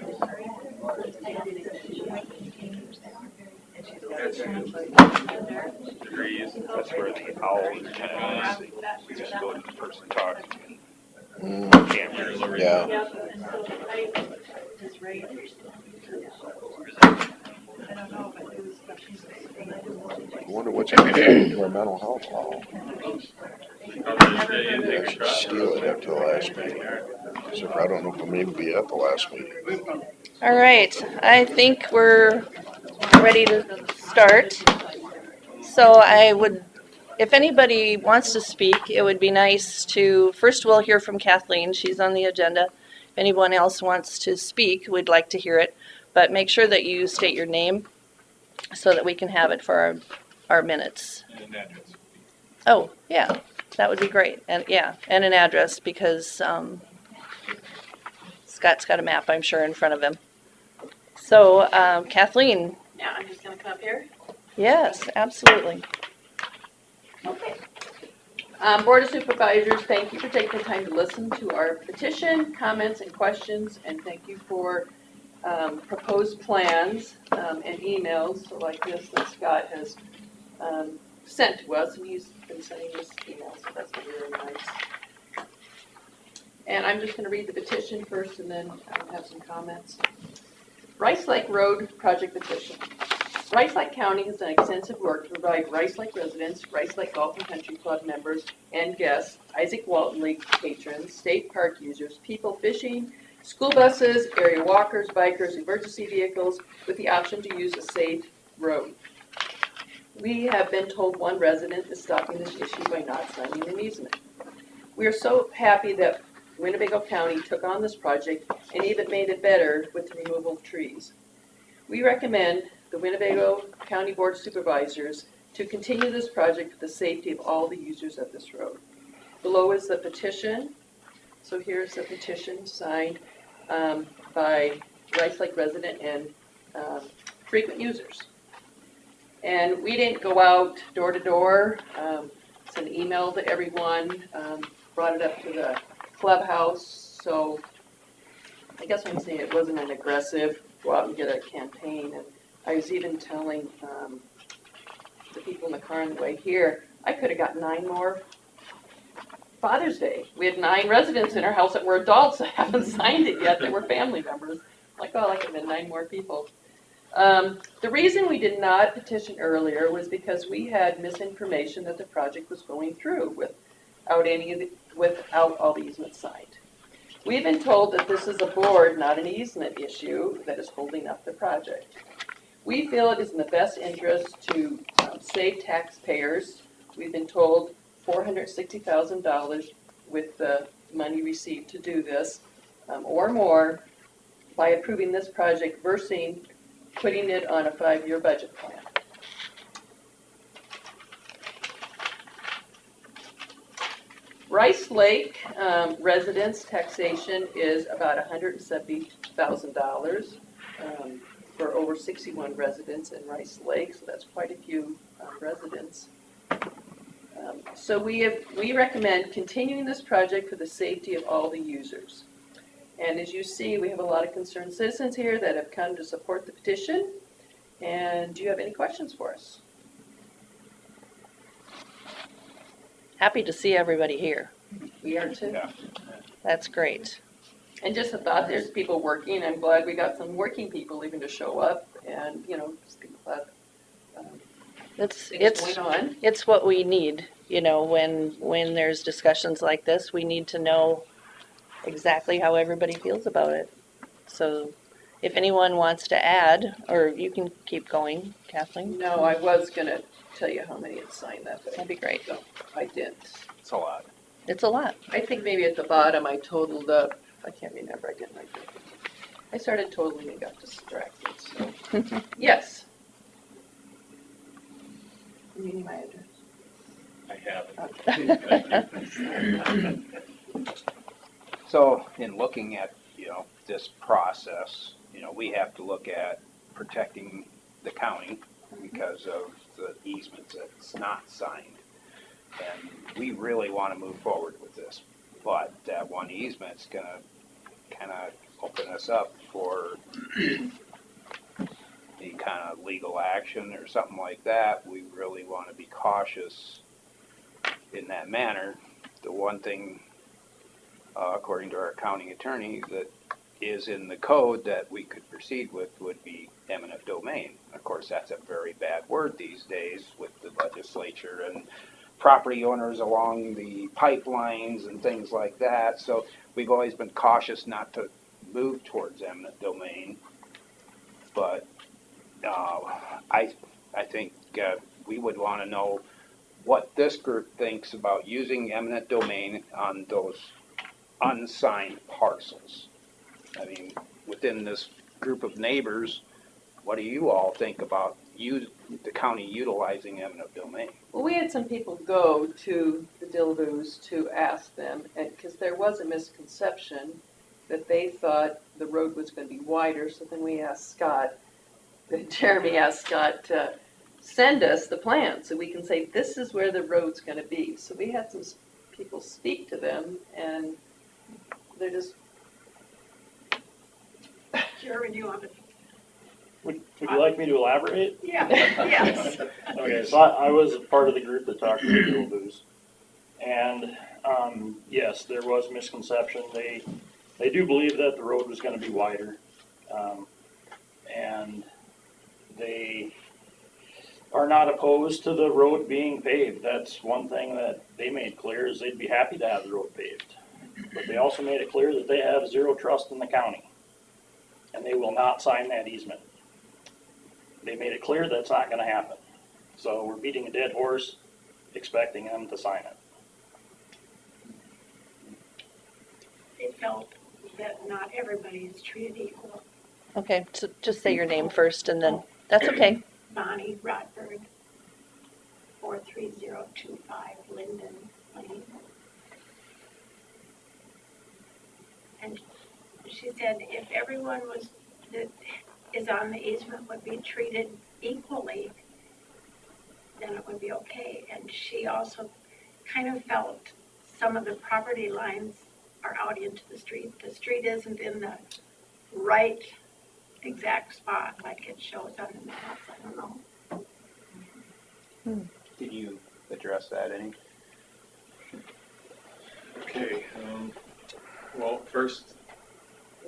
Degrees. That's where the owl is kind of missing. We just go to the person talking. Mm, Can't really. yeah. I wonder what's happening to our mental health law. I should steal it after the last meeting. So I don't know if we'll maybe be at the last meeting. All right, I think we're ready to start. So I would, if anybody wants to speak, it would be nice to, first we'll hear from Kathleen, she's on the agenda. If anyone else wants to speak, we'd like to hear it, but make sure that you state your name so that we can have it for our minutes. And an address. Oh, yeah, that would be great, and yeah, and an address, because Scott's got a map, I'm sure, in front of him. So Kathleen, Yeah, I'm just gonna come up here. yes, absolutely. Okay. Board of Supervisors, thank you for taking the time to listen to our petition, comments, and questions, and thank you for proposed plans and emails like this that Scott has sent to us, and he's been sending us emails, so that's really nice. And I'm just gonna read the petition first and then have some comments. Rice Lake Road Project Petition. Rice Lake County has done extensive work to provide Rice Lake residents, Rice Lake Golf and Country Club members and guests, Isaac Walton Lake patrons, state park users, people fishing, school buses, area walkers, bikers, emergency vehicles, with the option to use a safe road. We have been told one resident is stopping this issue by not signing an easement. We are so happy that Winnebago County took on this project and even made it better with the removal of trees. We recommend the Winnebago County Board of Supervisors to continue this project for the safety of all the users of this road. Below is the petition. So here's the petition signed by Rice Lake resident and frequent users. And we didn't go out door to door, send an email to everyone, brought it up to the clubhouse. So I guess I'm saying it wasn't an aggressive go out and get a campaign. And I was even telling the people in the car on the way here, I could have got 9 more Father's Day. We had 9 residents in our house that were adults that haven't signed it yet, that were family members. Like, well, I could have been 9 more people. The reason we did not petition earlier was because we had misinformation that the project was going through without all the easements signed. We've been told that this is a board, not an easement issue, that is holding up the project. We feel it is in the best interest to save taxpayers. We've been told $460,000 with the money received to do this, or more, by approving this project versus putting it on a 5-year budget plan. Rice Lake residents taxation is about $170,000 for over 61 residents in Rice Lake, so that's quite a few residents. So we recommend continuing this project for the safety of all the users. And as you see, we have a lot of concerned citizens here that have come to support the petition. And do you have any questions for us? Happy to see everybody here. We are too. Yeah. That's great. And just a thought, there's people working. I'm glad we got some working people even to show up and, just think about things going on. It's what we need, when there's discussions like this, we need to know exactly how everybody feels about it. So if anyone wants to add, or you can keep going, Kathleen, No, I was gonna tell you how many had signed that, but that'd be great. I didn't. It's a lot. It's a lot. I think maybe at the bottom I totaled up, I can't remember, I didn't write it. I started totaling and got distracted, so. Yes. You need my address? I have Okay. So in looking at, this process, we have to look at protecting the county because of the easements that's not signed. And we really want to move forward with this, but that one easement's gonna kind of open us up for any kind of legal action or something like that. We really want to be cautious in that manner. The one thing, according to our county attorney, that is in the code that we could proceed with would be eminent domain. Of course, that's a very bad word these days with the legislature and property owners along the pipelines and things like that. So we've always been cautious not to move towards eminent domain. But I think we would want to know what this group thinks about using eminent domain on those unsigned parcels. I mean, within this group of neighbors, what do you all think about the county utilizing eminent domain? Well, we had some people go to the Dilboos to ask them, and because there was a misconception that they thought the road was going to be wider, so then we asked Scott, Jeremy asked Scott to send us the plan so we can say, this is where the road's going to be. So we had some people speak to them, and they're just... Jeremy, do you want to? Would you like me to elaborate? Yeah, yes. Okay, so I was a part of the group that talked to the Dilboos, And, yes, there was misconception. They do believe that the road was gonna be wider. And they are not opposed to the road being paved. That's one thing that they made clear, is they'd be happy to have the road paved. But they also made it clear that they have zero trust in the county, and they will not sign that easement. They made it clear that's not gonna happen. So we're beating a dead horse, expecting them to sign it. They felt that not everybody is treated equal. Okay, so just say your name first and then, that's okay. Bonnie Rodberg, 43025 Linden Lane. And she said if everyone that is on the easement would be treated equally, then it would be okay. And she also kind of felt some of the property lines are out into the street. The street isn't in the right exact spot like it shows on the maps. I don't know. Did you address that any? Okay, well, first,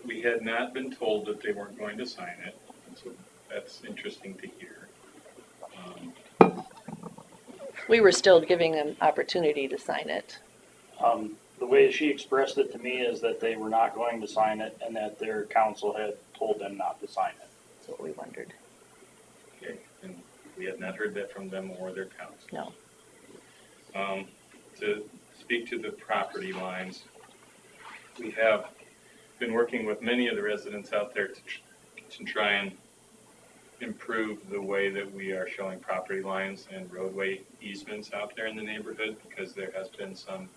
we had not been told that they weren't going to sign it, so that's interesting to hear. We were still giving them opportunity to sign it. The way she expressed it to me is that they were not going to sign it and that their council had told them not to sign it. That's what we wondered. Okay, and we had not heard that from them or their council. No. To speak to the property lines, we have been working with many of the residents out there to try and improve the way that we are showing property lines and roadway easements out there in the neighborhood, because there has been some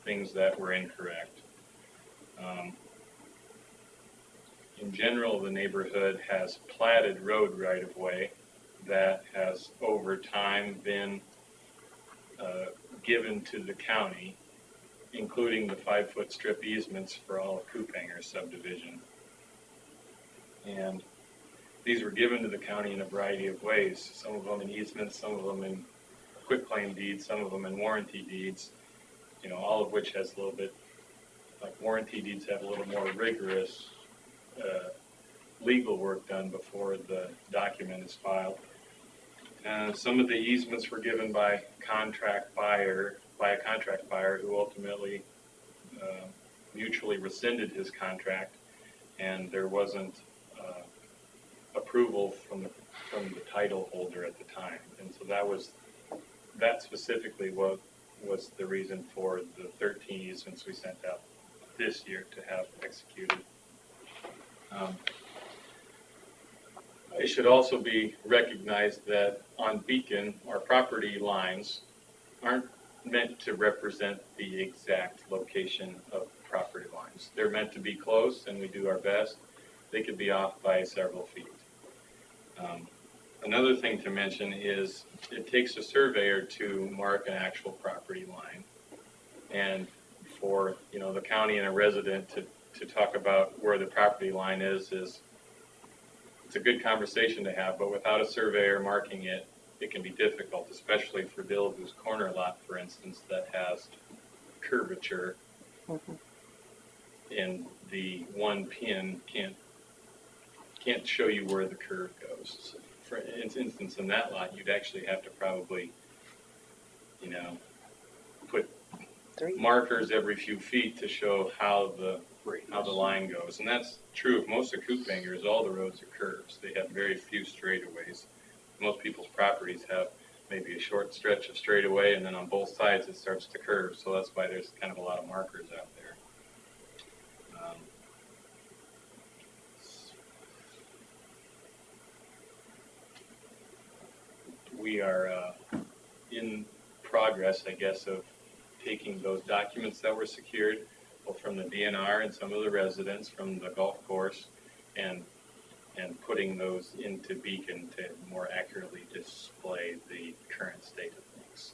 things that were incorrect. In general, the neighborhood has platted road right-of-way that has over time been given to the county, including the 5-foot strip easements for all of Coupanger subdivision. And these were given to the county in a variety of ways, some of them in easements, some of them in quitclaim deeds, some of them in warranty deeds, you know, all of which has a little bit, like warranty deeds have a little more rigorous legal work done before the document is filed. Some of the easements were given by a contract buyer who ultimately mutually rescinded his contract, and there wasn't approval from the title holder at the time. And so that specifically was the reason for the 13 easements we sent out this year to have executed. It should also be recognized that on Beacon, our property lines aren't meant to represent the exact location of property lines. They're meant to be close, and we do our best. They could be off by several feet. Another thing to mention is it takes a surveyor to mark an actual property line. And for, you know, the county and a resident to talk about where the property line is it's a good conversation to have, but without a surveyor marking it, it can be difficult, especially for Dillavoo's corner lot, for instance, that has curvature. Mm-hmm. And the one pin can't show you where the curve goes. So for instance, in that lot, you'd actually have to probably, you know, put 3. markers every few feet to show how the line goes. And that's true of most of Coupanger, all the roads are curves. They have very few straightaways. Most people's properties have maybe a short stretch of straightaway, and then on both sides it starts to curve. So that's why there's kind of a lot of markers out there. We are in progress, I guess, of taking those documents that were secured, both from the DNR and some of the residents from the golf course, and putting those into Beacon to more accurately display the current state of things.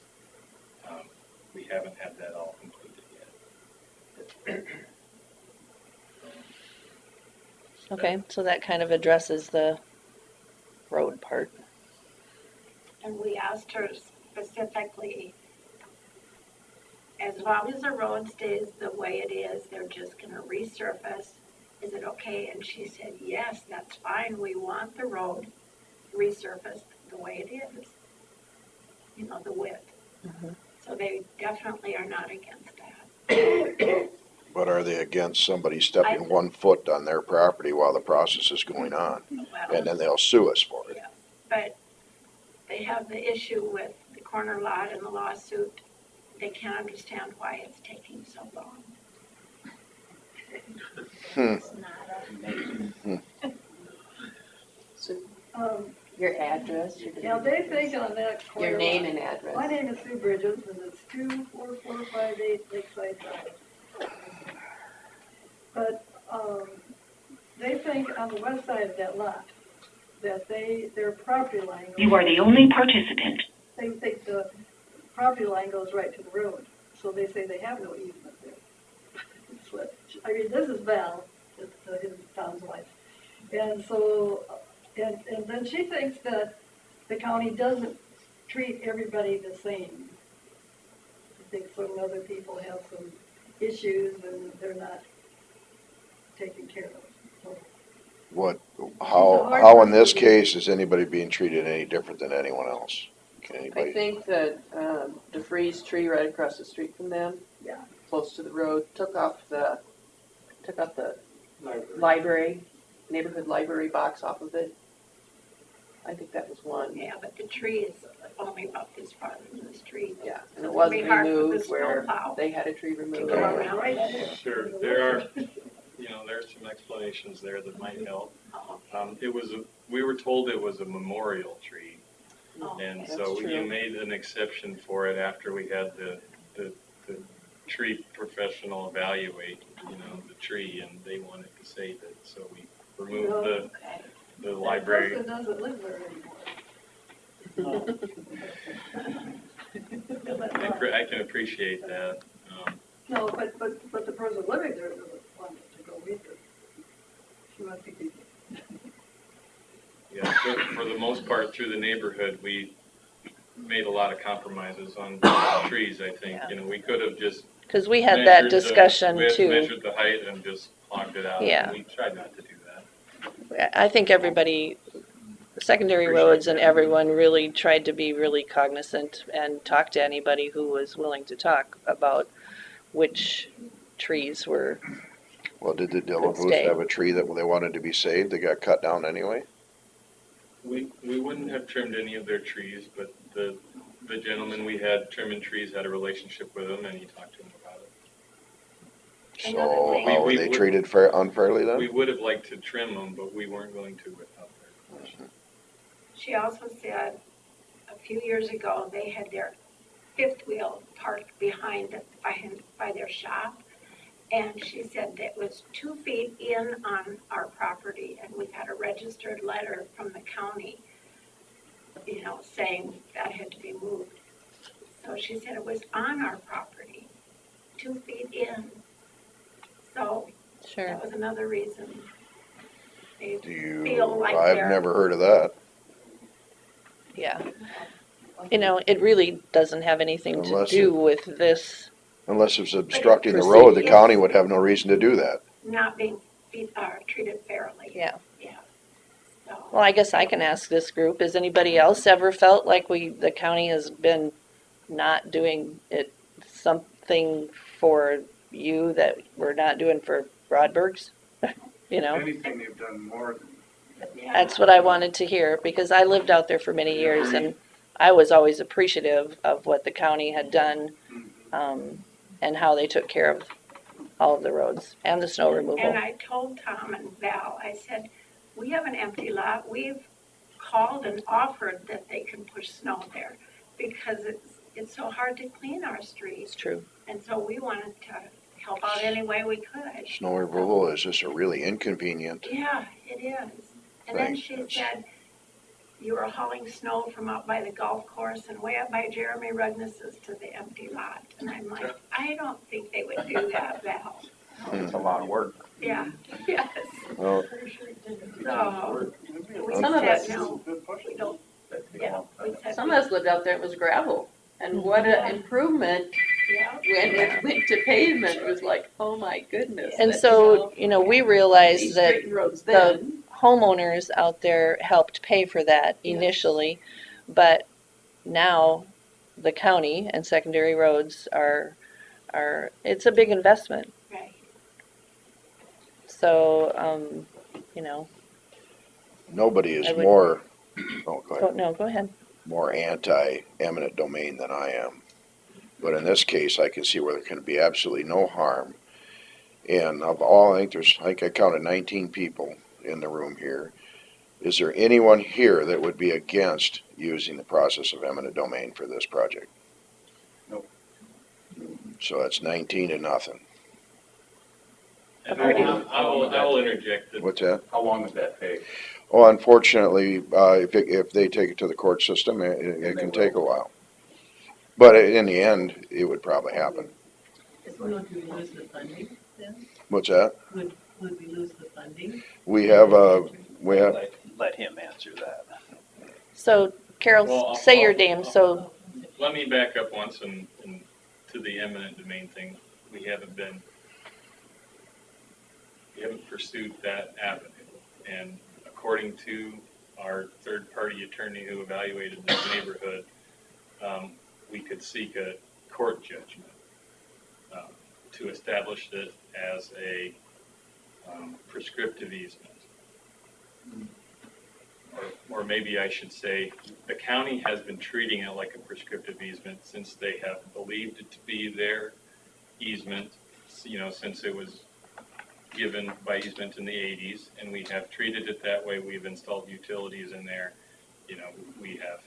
We haven't had that all completed yet. Okay, so that kind of addresses the road part. And we asked her specifically as long as the road stays the way it is, they're just gonna resurface. Is it okay? And she said, yes, that's fine. We want the road resurfaced the way it is. You know, the width. Mhm. So they definitely are not against that. But are they against somebody stepping 1 foot on their property while the process is going on? Well, And then they'll sue us for it. yeah, but they have the issue with the corner lot and the lawsuit. They can't understand why it's taking so long. It's not So Um, your address, your Now, they think on that corner. your name and My address. name is Sue Bridges, and it's 24458 Lakeside Drive. But, they think on the west side of that lot, that their property line. You are the only participant. They think the property line goes right to the road, so they say they have no easement there. I mean, this is Val, his town's wife. And so, and then she thinks that the county doesn't treat everybody the same. I think some other people have some issues and they're not taken care of. So, What, how in this case is anybody being treated any different than anyone else? Can I anybody? think that DeFreeze tree right across the street from them, yeah. close to the road, took up the neighborhood library box off of it. I think that was one. Yeah, but the tree is only about this far from the street. Yeah, and So it it's wasn't gonna be hard for the removed where snowplow they had a tree removed. go around. Sure, there are, there are some explanations there that might help. Oh, We were told it was a memorial tree, oh, and okay. so That's you true. made an exception for it after we had the tree professional evaluate, the tree, and they wanted to save it, so we removed Okay. the That library. person doesn't live there anymore. I can appreciate that. No, but the person living there doesn't want it to go either. She wants to keep it. Yeah, for the most part, through the neighborhood, we made a lot of compromises on trees, I think. We could have just Because we had that measured discussion the width, too. measured the height and just plonked it out. Yeah. And we tried not to do that. I think everybody, secondary Appreciate roads and that. everyone really tried to be really cognizant and talk to anybody who was willing to talk about which trees were, Well, did the stay. Dillabooth have a tree that they wanted to be saved that got cut down anyway? We wouldn't have trimmed any of their trees, but the gentleman we had trimming trees had a relationship with them, and he talked to them about it. So how were We they would- treated unfairly We then? would have liked to trim them, but we weren't going to without their permission. She also said a few years ago, they had their fifth wheel parked behind by their shop. And she said that was 2 feet in on our property, and we had a registered letter from the county, saying that had to be moved. So she said it was on our property, 2 feet in. So sure. that was another reason. They Do feel like I've they're- never heard of that. Yeah. It really doesn't have anything to Unless do with this. Unless it's obstructing the road, the county would have no reason to do that. not being treated fairly. Yeah. Yeah. So, Well, I guess I can ask this group, has anybody else ever felt like the county has been not doing something for you that we're not doing for Broadbergs? Anything they've done more than. yeah. That's what I wanted to hear, because I lived out there for many years, and I was always appreciative of what the county had done, and how they took care of all of the roads and the snow removal. And I told Tom and Val, I said, we have an empty lot. We've called and offered that they can push snow there because it's so hard to clean our streets. It's true. And so we wanted to help out any way we could. Snow removal is just a really inconvenient. Yeah, it is. And then Right. she said, you were hauling snow from out by the golf course and way up by Jeremy Rugness's to the empty lot. And I'm like, I don't think they would do that, Val. It's a lot of work. Yeah, yes. Well, So, we Some of said, us- no, we don't, yeah, we said. Some of us lived out there, it was gravel. And what an improvement Yeah. When it went to pavement, it was like, oh my goodness. And that, so, we they realized that straightened roads the then. homeowners out there helped pay for that Yes. initially, but now the county and secondary roads are, it's a big investment. Right. So, Nobody I is would- more, oh, go ahead, no, go ahead. more anti-eminent domain than I am. But in this case, I can see where there can be absolutely no harm. And of all, I think I counted 19 people in the room here. Is there anyone here that would be against using the process of eminent domain for this project? Nope. So that's 19 to nothing. And Pretty- I will interject that What's that? How long does that take? Well, unfortunately, if they take it to the court system, it can take a while. But in the end, it would probably happen. Would we lose the funding then? What's that? Would we lose the funding? We have, Let him answer that. So, Carol, Well, say your name, so, Let me back up once and to the eminent domain thing. We haven't pursued that avenue. And according to our third-party attorney who evaluated this neighborhood, we could seek a court judgment to establish it as a prescriptive easement. Or maybe I should say, the county has been treating it like a prescriptive easement since they have believed it to be their easement, since it was given by easement in the 80s, and we have treated it that way. We've installed utilities in there. We have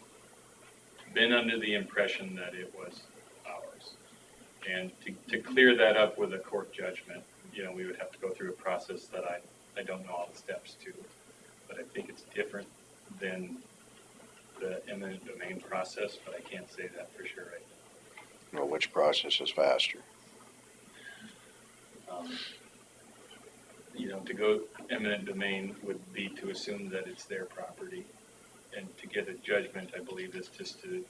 been under the impression that it was ours. And to clear that up with a court judgment, we would have to go through a process that I don't know all the steps to. But I think it's different than the eminent domain process, but I can't say that for sure right now. well, which process is faster? To go eminent domain would be to assume that it's their property. And to get a judgment, I believe, is to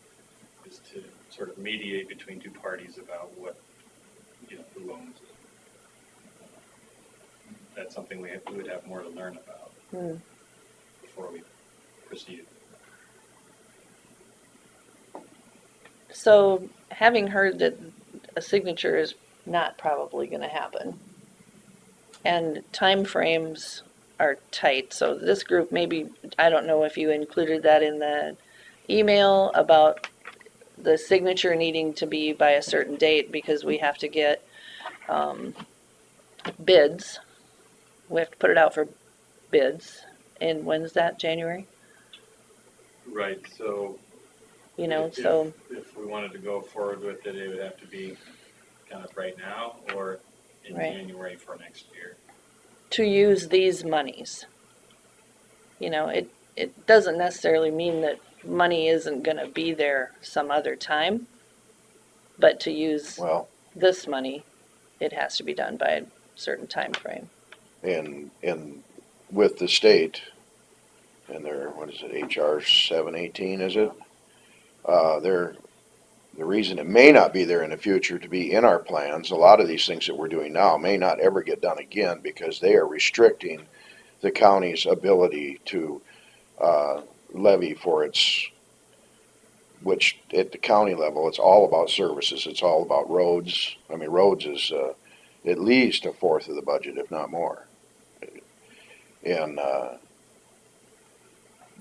sort of mediate between two parties about what, who owns it. That's something we would have more to learn about before we proceed. So, having heard that a signature is not probably gonna happen, and timeframes are tight, so this group maybe, I don't know if you included that in the email about the signature needing to be by a certain date, because we have to get bids. We have to put it out for bids, and when's that, January? Right, so if we wanted to go forward with it, it would have to be kind of right now or in Right. January for next year. To use these monies. It doesn't necessarily mean that money isn't gonna be there some other time, but to use Well, this money, it has to be done by a certain time frame. and with the state and their, what is it, HR 718, is it? The reason it may not be there in the future to be in our plans, a lot of these things that we're doing now may not ever get done again because they are restricting the county's ability to levy for its, which at the county level, it's all about services. It's all about roads. I mean, roads is at least a fourth of the budget, if not more. And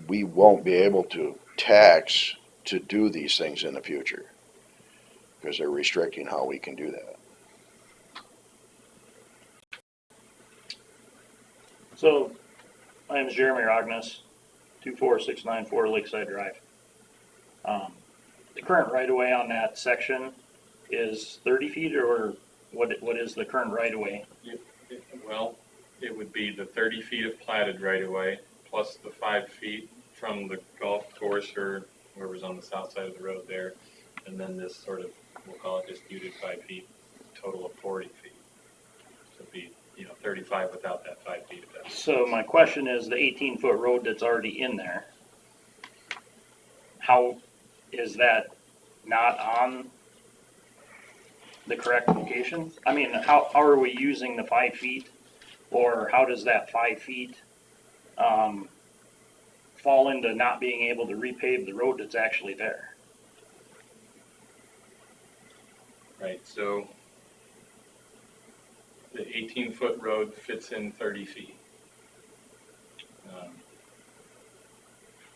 we won't be able to tax to do these things in the future because they're restricting how we can do that. So, my name is Jeremy Rognus, 24694 Lakeside Drive. The current right-of-way on that section is 30 feet, or what is the current right-of-way? Well, it would be the 30 feet of platted right-of-way plus the 5 feet from the golf course or whoever's on the south side of the road there, and then this sort of, we'll call it disputed 5 feet, total of 40 feet. So it'd be, 35 without that 5 feet. So my question is, the 18-foot road that's already in there, how is that not on the correct location? I mean, how are we using the 5 feet? Or how does that 5 feet, fall into not being able to repave the road that's actually there? Right, so the 18-foot road fits in 30 feet.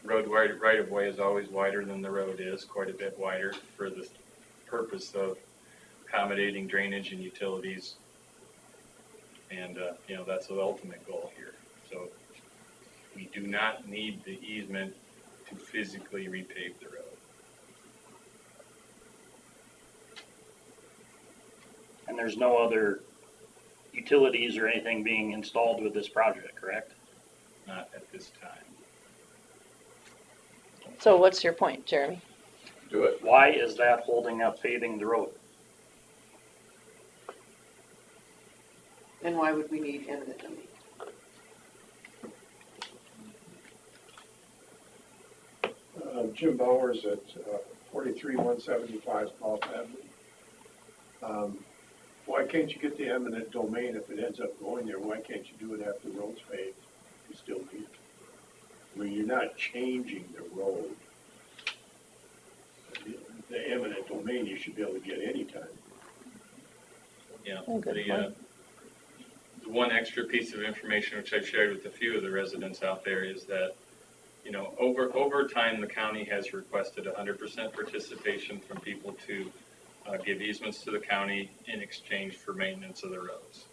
Road right-of-way is always wider than the road is, quite a bit wider for the purpose of accommodating drainage and utilities. And, that's the ultimate goal here. So we do not need the easement to physically repave the road. And there's no other utilities or anything being installed with this project, correct? Not at this time. So what's your point, Jeremy? Do it. Why is that holding up paving the road? And why would we need eminent domain? Jim Bowers at 43-175 South Avenue. Why can't you get the eminent domain if it ends up going there? Why can't you do it after the road's paved? You still need it. I mean, you're not changing the road. The eminent domain you should be able to get anytime. Yeah, Oh, good the one extra piece of information which I've shared with a few of the residents out there is that, over time, the county has requested 100% participation from people to give easements to the county in exchange for maintenance of the roads.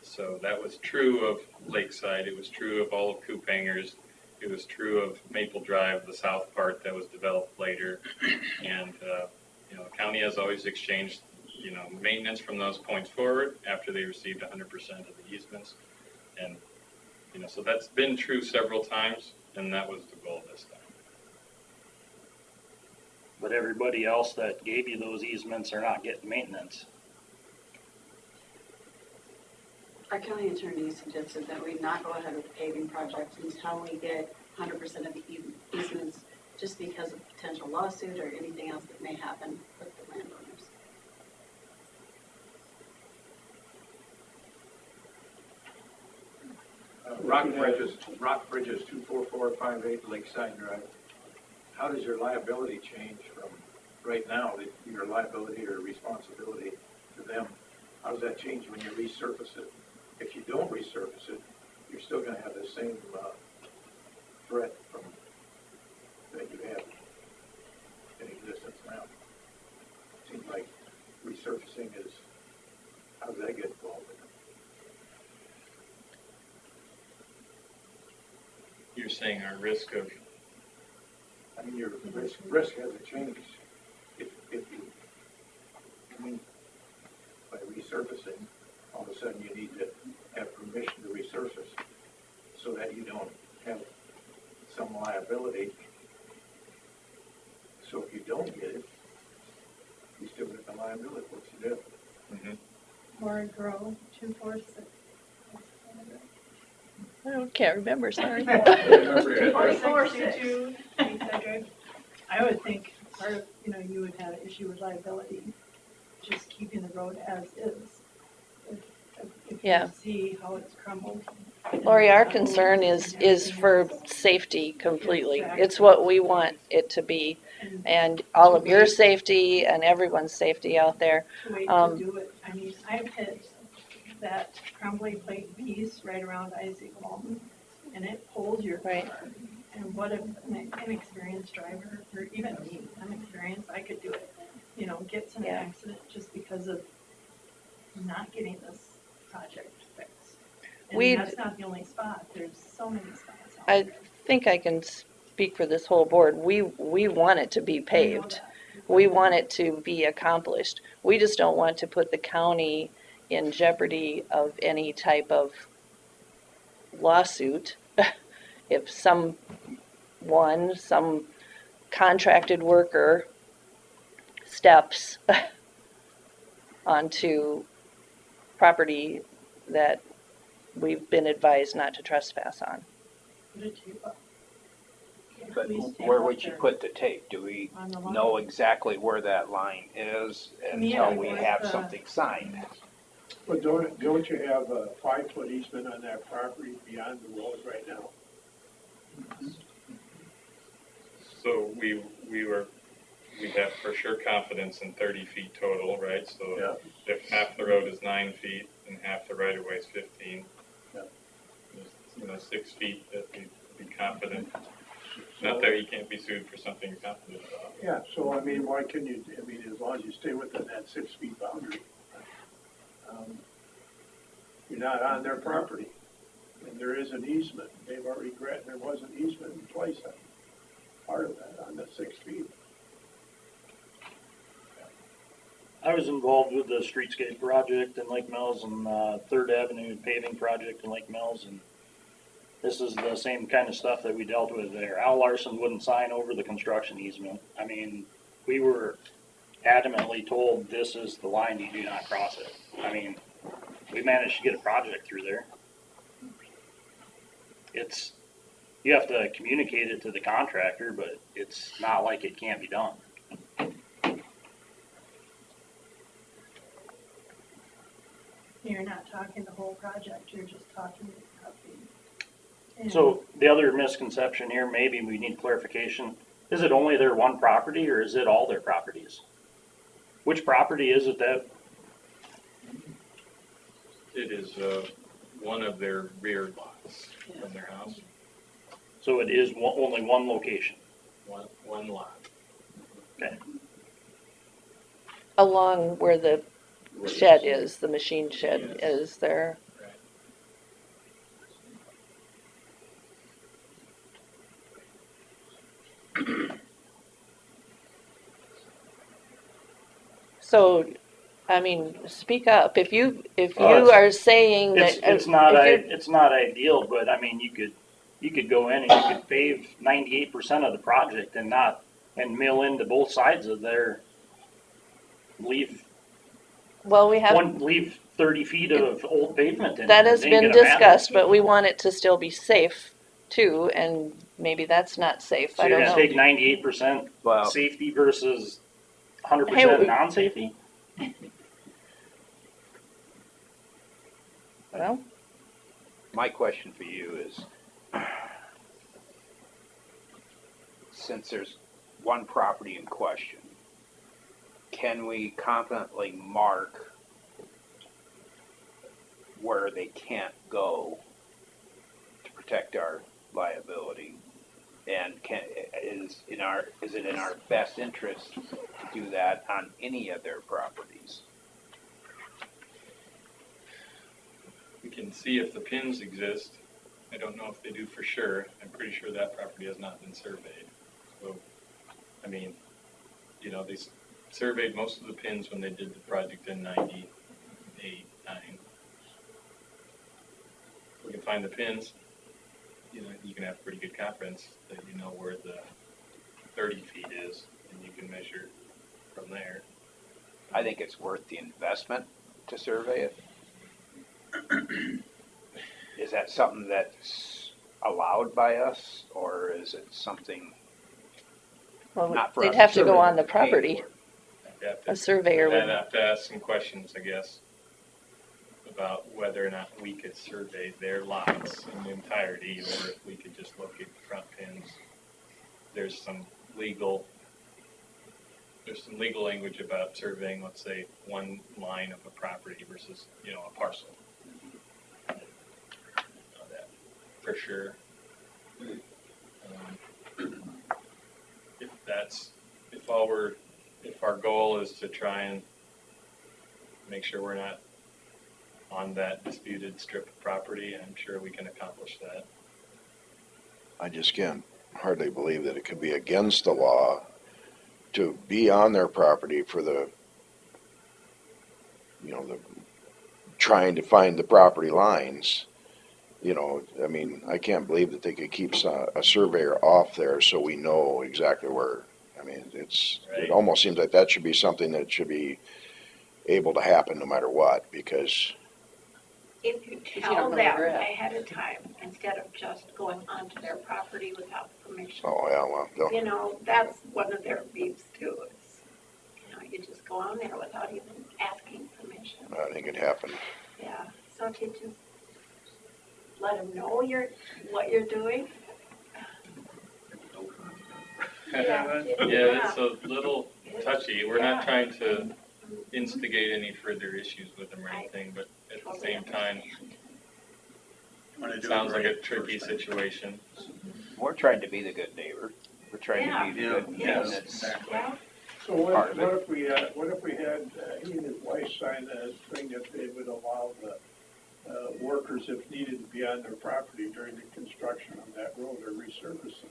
So that was true of Lakeside, it was true of all of Coupangers, it was true of Maple Drive, the south part that was developed later. And, the county has always exchanged, maintenance from those points forward after they received 100% of the easements. And, so that's been true several times, and that was the goal this time. But everybody else that gave you those easements are not getting maintenance. Our county attorney suggested that we not go ahead with the paving project until we get 100% of the easements, just because of potential lawsuit or anything else that may happen with the landowners. Rock Bridges 24458 Lakeside Drive. How does your liability change from right now, your liability or responsibility to them? How does that change when you resurface it? If you don't resurface it, you're still going to have the same threat from that you have in existence now. Seems like resurfacing is, how does that get involved in it? You're saying our risk of, I mean, your risk hasn't changed. If you, by resurfacing, all of a sudden you need to have permission to resurface so that you don't have some liability. So if you don't get it, you still get the liability. What you do? Warren Grove, 246. Can't remember, sorry. 462, I would think part of, you would have an issue with liability, just keeping the road as is. If Yeah. you see how it's crumbled. Lori, our concern is for safety completely. It's what we want it to be, and all of your safety and everyone's safety out there. To wait to do it, I mean, I've hit that crumbly plate piece right around Isaac Walton, and it pulls your car. Right. And what if an inexperienced driver, or even me, I'm experienced, I could do it, gets in an Yeah. accident just because of not getting this project fixed. We- And that's not the only spot, there's so many spots out I there. think I can speak for this whole board. We want it to be I know paved. that. We want it to be accomplished. We just don't want to put the county in jeopardy of any type of lawsuit. If some contracted worker steps onto property that we've been advised not to trespass on. Put it to you, But Please take where off would you there. put the tape? Do we On the line. know exactly where that line is Yeah, until we with have the- something signed? But don't you have a 5-foot easement on that property beyond the road right now? So we have for sure confidence in 30 feet total, right? So if half the road is 9 feet and half the right of way is 15, Yeah. there's, 6 feet that we'd be confident. Not that you can't be sued for something you're confident about. Yeah, so I mean, why couldn't you, I mean, as long as you stay within that 6 feet boundary, you're not on their property. And there is an easement. They've already granted, there was an easement in place on part of that, on the 6 feet. I was involved with the streetscape project in Lake Mills and, Third Avenue paving project in Lake Mills, and this is the same kind of stuff that we dealt with there. Al Larson wouldn't sign over the construction easement. I mean, we were adamantly told this is the line, you do not cross it. I mean, we managed to get a project through there. You have to communicate it to the contractor, but it's not like it can't be done. You're not talking the whole project, you're just talking about the. So the other misconception here, maybe we need clarification, is it only their one property or is it all their properties? Which property is it that, It is one of their rear lots from their house, so it is only one location? one lot. Okay. Along where the shed is, the machine shed is there. So, I mean, speak up. If you are saying that. It's not ideal, but I mean, you could go in and you could pave 98% of the project and mill into both sides of there. Leave Well, we have, leave 30 feet of old pavement in. that it has ain't been gonna matter. discussed, but we want it to still be safe too, and maybe that's not safe. So I you're don't gonna know. take 98% Well, safety versus 100% Hey, non-safety? Well, my question for you is, since there's one property in question, can we confidently mark where they can't go to protect our liability? And is it in our best interest to do that on any of their properties? We can see if the pins exist. I don't know if they do for sure. I'm pretty sure that property has not been surveyed. So, I mean, they surveyed most of the pins when they did the project in 98, 9. If we can find the pins, you can have pretty good confidence that you know where the 30 feet is, and you can measure from there. I think it's worth the investment to survey it. Is that something that's allowed by us, or is it something well, not for they'd us have to survey, go on the but pay property. for? A surveyor I'd would. have to ask some questions, I guess, about whether or not we could survey their lots in the entirety, or if we could just locate the front pins. There's some legal language about surveying, let's say, one line of a property versus, a parcel. I don't know that for sure. If our goal is to try and make sure we're not on that disputed strip of property, I'm sure we can accomplish that. I just can't hardly believe that it could be against the law to be on their property for the trying to find the property lines. I mean, I can't believe that they could keep a surveyor off there so we know exactly where. I mean, it almost seems like that should be something that should be able to happen no matter what, because if you you tell don't know them where they're at. ahead of time, instead of just going onto their property without permission. Oh, yeah, well, don't. You know, that's one of their beefs too, is, you know, you just go on there without even asking permission. I think it happened. Yeah, so if you just let them know what you're doing. Yeah, it's a little touchy. We're not trying to instigate any further issues with them or anything, but at the same time, it sounds like a tricky situation. We're trying to be the good neighbor. We're trying to be the good Yes, that's exactly. Yeah, So Part what of if we, had, he and his wife sign a thing that they would allow the, workers if needed to be on their property during the construction of that road or resurfacing?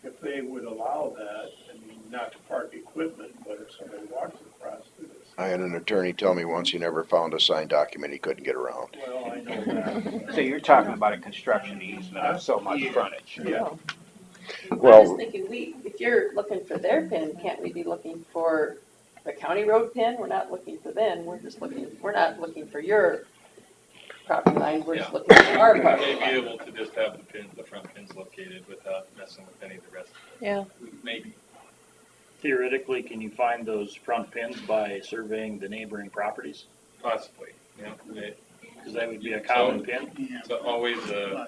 If they would allow that, I mean, not to park equipment, but if somebody walks across it, it's, I had an attorney tell me once he never found a signed document he couldn't get around. well, I know that. So you're talking about a construction easement of so much frontage. Yeah. I'm Well- just thinking, if you're looking for their pin, can't we be looking for the county road pin? We're not looking for them, we're not looking for your property line, we're just looking for our We property may line. be able to just have the front pins located without messing with any of the rest. Yeah. Maybe. Theoretically, can you find those front pins by surveying the neighboring properties? Possibly, yeah. Because that would be a common pin. It's always a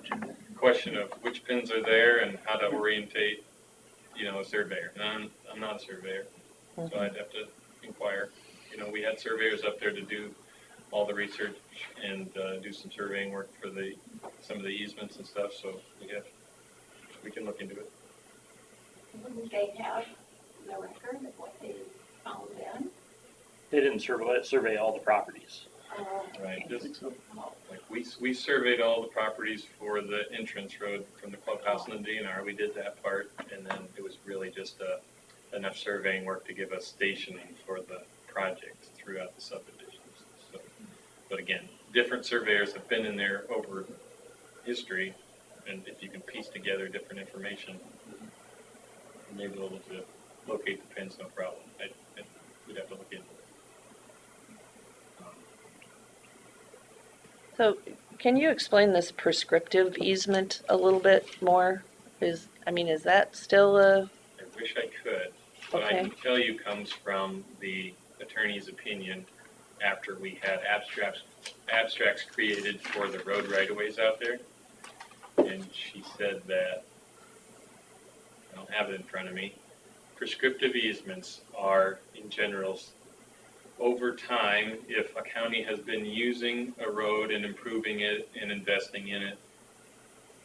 question of which pins are there and how to orientate, a surveyor. And I'm not a surveyor, so I'd have to inquire. We had surveyors up there to do all the research and do some surveying work for some of the easements and stuff, so we can look into it. wouldn't they have the record of what they found then? They didn't survey all the properties. Right, just like we surveyed all the properties for the entrance road from the clubhouse and the DNR. We did that part, and then it was really just enough surveying work to give us stationing for the project throughout the subdivisions. So, but again, different surveyors have been in there over history, and if you can piece together different information, you may be able to locate the pins, no problem. We'd have to look into it. So can you explain this prescriptive easement a little bit more? Is that still I wish I could. What I Okay. can tell you comes from the attorney's opinion after we had abstracts created for the road right-of-ways out there. And she said that, I don't have it in front of me, prescriptive easements are, in general, over time, if a county has been using a road and improving it and investing in it,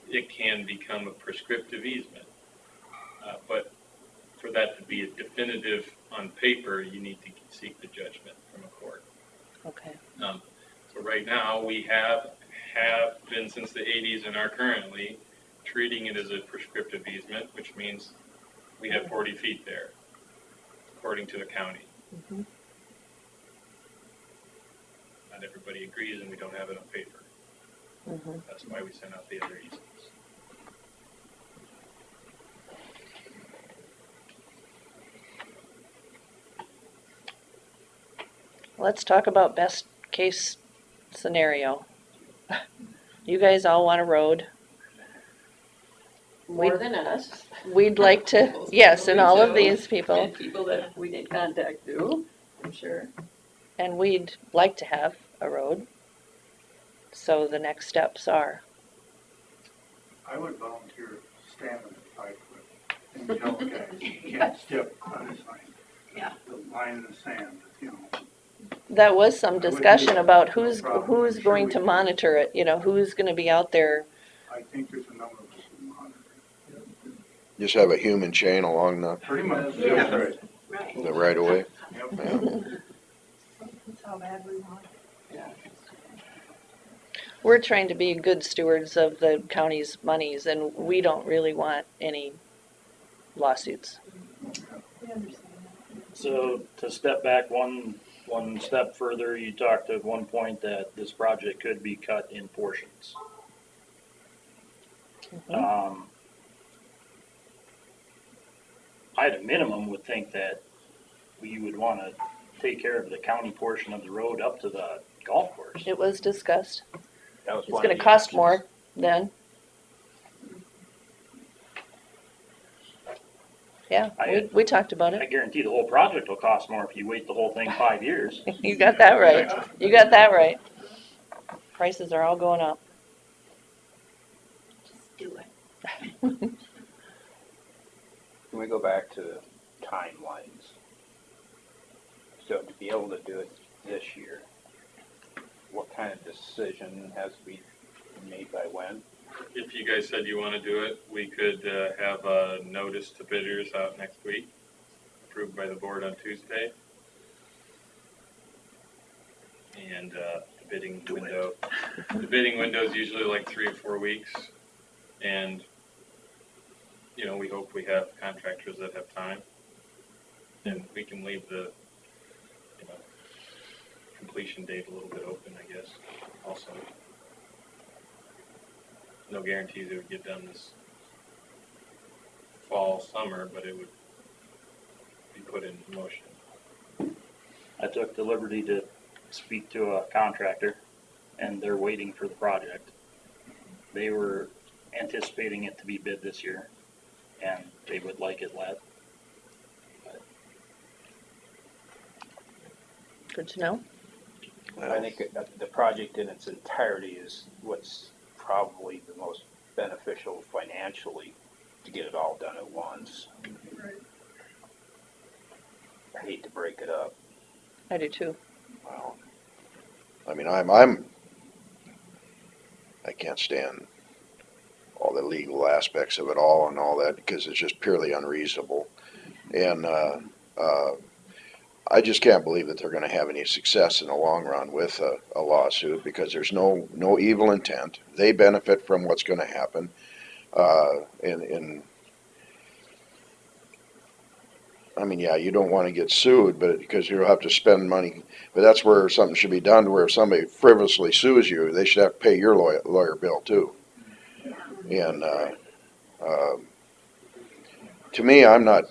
it can become a prescriptive easement. But for that to be a definitive on paper, you need to seek the judgment from a court. okay? So right now, we have been since the 80s and are currently treating it as a prescriptive easement, which means we have 40 feet there, according to the county. Mm-hmm. Not everybody agrees, and we don't have it on paper. Mm-hmm. That's why we sent out the other easements. Let's talk about best case scenario. You guys all want a road. More than us. We'd like to, Those yes, people and we all of know, these people, And people that we didn't contact do, I'm sure. and we'd like to have a road. So the next steps are, I would volunteer to stand in the 5 foot and tell guys, you can't step on this line. Yeah. The line in the sand, that was some I would do discussion that, about no who's problem. going I'm sure we to can. monitor it, who's gonna be out there. I think there's a number of us who monitor. Just have a human chain along the Pretty much, Yeah. right. Right. right of way. Yep. That's how bad we want it. We're trying to be good stewards of the county's monies, and we don't really want any lawsuits. We understand that. So to step back one step further, you talked at one point that this project could be cut in portions. I at a minimum would think that we would want to take care of the county portion of the road up to the golf course. It was discussed. That was It's one gonna of the cost options. more then. Yeah, we talked about I it. guarantee the whole project will cost more if you wait the whole thing 5 years. You got that right. You got that right. Prices are all going up. Just do it. Can we go back to timelines? So to be able to do it this year, what kind of decision has to be made by when? If you guys said you want to do it, we could have a notice to bidders out next week, approved by the board on Tuesday. And the bidding window is usually like 3 or 4 weeks. And, you know, we hope we have contractors that have time. And we can leave the, you know, completion date a little bit open, I guess, also. No guarantees it would get done this fall, summer, but it would be put into motion. I took the liberty to speak to a contractor, and they're waiting for the project. They were anticipating it to be bid this year, and they would like it let. Good to know. I think the project in its entirety is what's probably the most beneficial financially to get it all done at once. I hate to break it up. I do too. Well, I mean, I can't stand all the legal aspects of it all and all that because it's just purely unreasonable. And I just can't believe that they're going to have any success in the long run with a lawsuit because there's no evil intent. They benefit from what's going to happen. And I mean, yeah, you don't want to get sued, but because you'll have to spend money. But that's where something should be done. Where if somebody frivolously sues you, they should have to pay your lawyer bill too. And to me, I'm not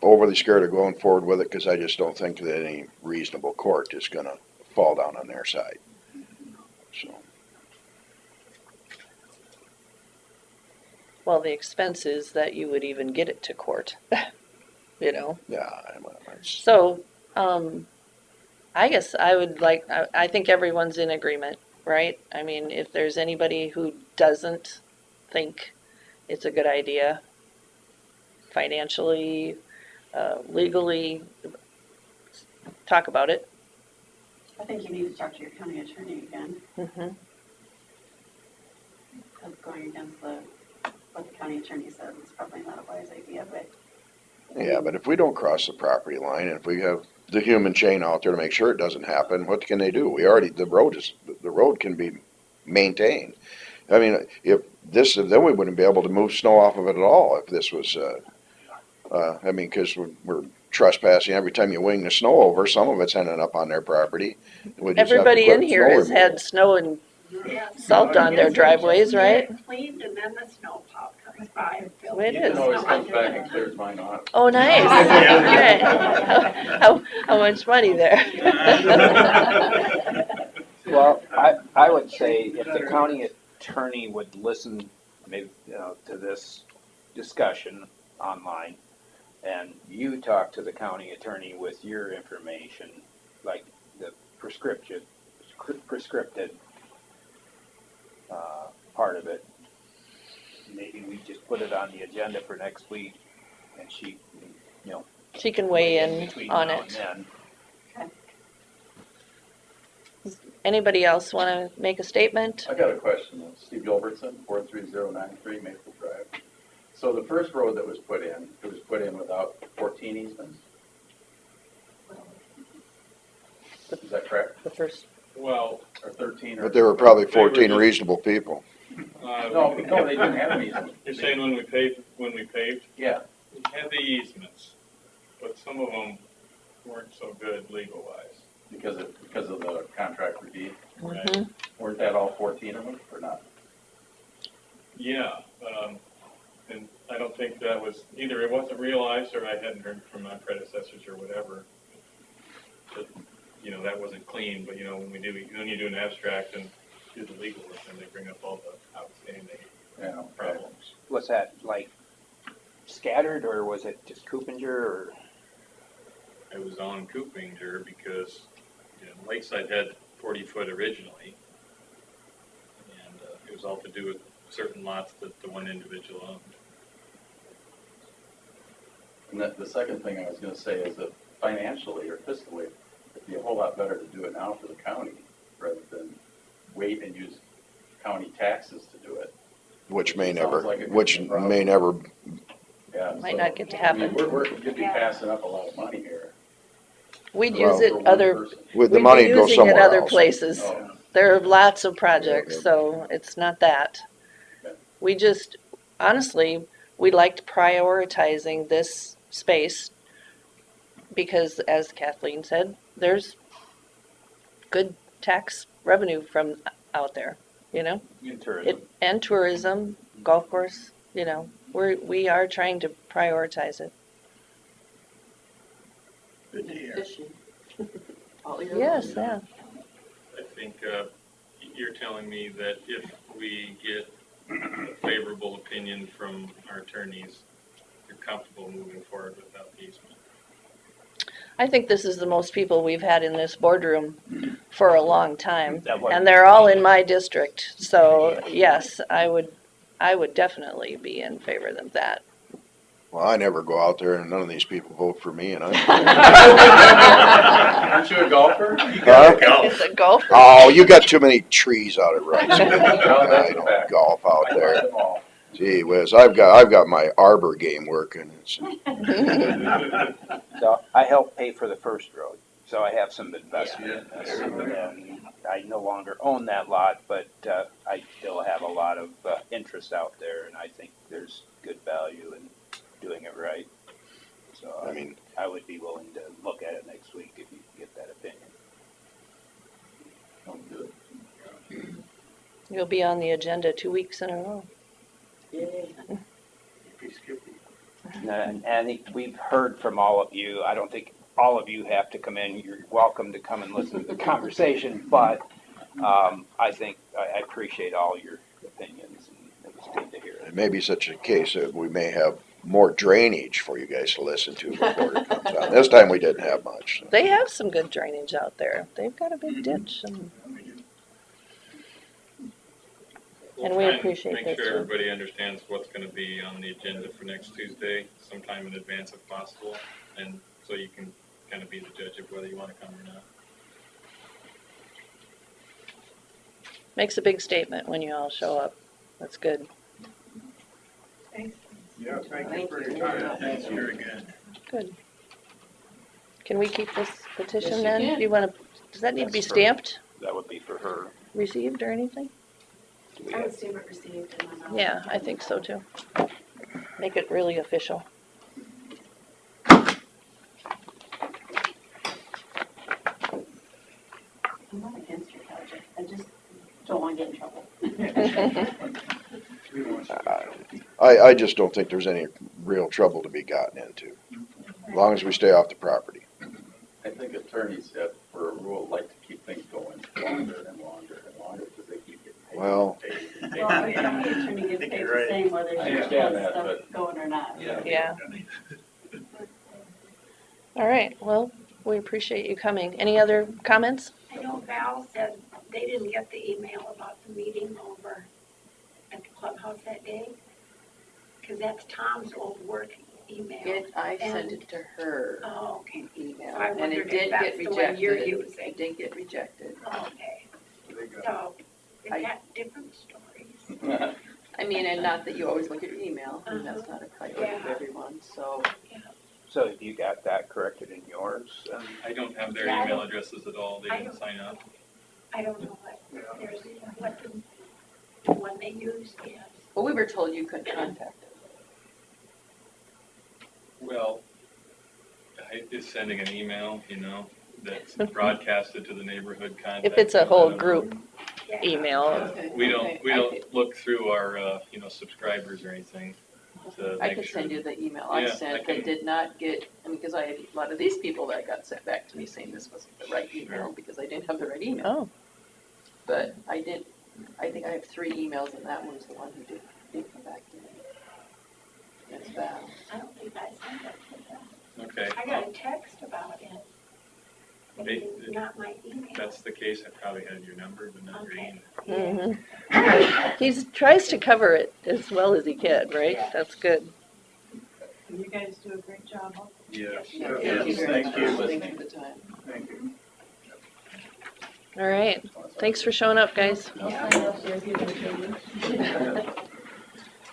overly scared of going forward with it because I just don't think that any reasonable court is going to fall down on their side. So. Well, the expense is that you would even get it to court, you know? Yeah. So, I guess I would like, I think everyone's in agreement, right? I mean, if there's anybody who doesn't think it's a good idea financially, legally, talk about it. I think you need to talk to your county attorney again, Mm-hmm. because going against what the county attorney says is probably not a wise idea, but. Yeah, but if we don't cross the property line, and if we have the human chain out there to make sure it doesn't happen, what can they do? The road can be maintained. I mean, then we wouldn't be able to move snow off of it at all if this was, I mean, because we're trespassing every time you wing the snow over, some of it's ending up on their property. We just have to Everybody in put here snow has removal. had snow and Yes. salt on their driveways, right? Get it cleaned and then the snowplow comes by and fills Way it it. is. Ethan always comes back and clears mine off. Oh, nice. Okay. How much money there? Well, I would say if the county attorney would listen maybe, to this discussion online, and you talk to the county attorney with your information, like the prescripted part of it, maybe we just put it on the agenda for next week, and she, She can weigh in between on now it. and then. Anybody else want to make a statement? I got a question. Steve Gilbertson, 43093 Maple Drive. So the first road that was put in, it was put in without 14 easements? Is that correct? The first. Well, Or 13? Or But there were probably They were 14 just- reasonable people. No, they didn't have an easement. You're saying when we paved? Yeah. We had the easements, but some of them weren't so good legal-wise. Because of the contract for deed. Mm-hmm. Weren't that all 14 of them or not? Yeah, and I don't think that was, either it wasn't realized or I hadn't heard from my predecessors or whatever. That, that wasn't clean, but when you do an abstract and do the legal work, and they bring up all the outstanding Yeah, problems. Was that like scattered, or was it just Coopinger, or? It was on Coopinger because, Lakeside had 40-foot originally, and it was all to do with certain lots that the one individual owned. And the second thing I was gonna say is that financially or fiscally, it'd be a whole lot better to do it now for the county rather than wait and use county taxes to do it. Which may Sounds never, like it could which be a problem. may never, Yeah. Might so, not get to I mean, happen. we're could be passing up a lot of money here. We'd Well, use it for one other, person. with the we'd money be go using it somewhere other else. places. Oh, There are lots of projects, Yeah. so it's not that. Okay. We just, honestly, we liked prioritizing this space because, as Kathleen said, there's good tax revenue from out there, In tourism. and tourism, golf course, we are trying to prioritize it. Good to hear. Fishing. All year Yes, long. yeah. I think you're telling me that if we get a favorable opinion from our attorneys, you're comfortable moving forward without the easement. I think this is the most people we've had in this boardroom for a long time, That was- and they're all in my district. So yes, I would definitely be in favor of that. Well, I never go out there and none of these people vote for me and Aren't you a golfer? You Huh? It's a golfer. Oh, you got too many trees out at Rice. Well, that's I a don't fact. golf out I there. like them all. Gee whiz, I've got my arbor game working. So I helped pay for the first road, so I have some investment in this. And I no longer own that lot, but I still have a lot of interest out there, and I think there's good value in doing it right. So I mean, I would be willing to look at it next week if you can get that opinion. Sounds good. You'll be on the agenda 2 weeks in a row. And I think we've heard from all of you. I don't think all of you have to come in. You're welcome to come and listen to the conversation, but I think I appreciate all your opinions, and it was good to hear it. it may be such a case that we may have more drainage for you guys to listen to before it comes on. This time we didn't have much. They have some good drainage out there. They've got a big ditch and We'll we try and appreciate make that, sure too. everybody understands what's gonna be on the agenda for next Tuesday, sometime in advance if possible, and so you can kind of be the judge of whether you wanna come or not. makes a big statement when you all show up. That's good. Yeah, thank you for your time. Thank you. Very good. Good. Can we keep this petition Yes, you then? can. Do you want to, does that need to be That's for- stamped, That would be for her. received or anything? Do we I have- would stamp it received in my mouth. Yeah, I think so too. Make it really official. I'm not against your project, I just don't want to get in trouble. I just don't think there's any real trouble to be gotten into, as long as we stay off the property. I think attorneys have, for a rule, like to keep things going longer and longer and longer because they keep getting paid. Well- and paid and paid. Well, the county attorney gets paid the same whether I she understand has that, stuff but- going or not. Yeah. All right, well, we appreciate you coming. Any other comments? I know Val said they didn't get the email about the meeting over at the clubhouse that day. Cause that's Tom's old work email. I sent it to her, Oh, okay. email, I and wondered it if did that's get the one you're rejected. using. It did get rejected. Okay, They got so is I- that different stories? I mean, and not that you always look at your email, and that's not a priority Yeah. for everyone, so. So have you got that corrected in yours? I don't have their Yeah, I email don't- addresses at all, they I didn't don't- sign up. I don't know what the one they used is. Well, we were told you couldn't contact them. Well, it's sending an email, that's broadcasted to the neighborhood contact. If it's a whole I don't know. group Yeah. email, Okay, We okay. don't look through our, subscribers or anything to I make could sure. send you the email I Yeah, sent, I that can- did not get, because I had a lot of these people that got sent back to me saying this wasn't the right email, Sure. because I didn't have the right email. oh, But I didn't, I think I have 3 emails, and that one's the one who did come back to me. That's Val. I don't think I signed up for that. Okay, I got a text about it, but They- it's not my email. if that's the case, I probably had your number, but not your Okay. email. He tries to cover it as well as he can, right? Yeah. That's good. You guys do a great job. Yes. Thank you very Thank much you. for taking the time. Thank you. All right. Thanks for showing up, guys. I'll sign up for human change.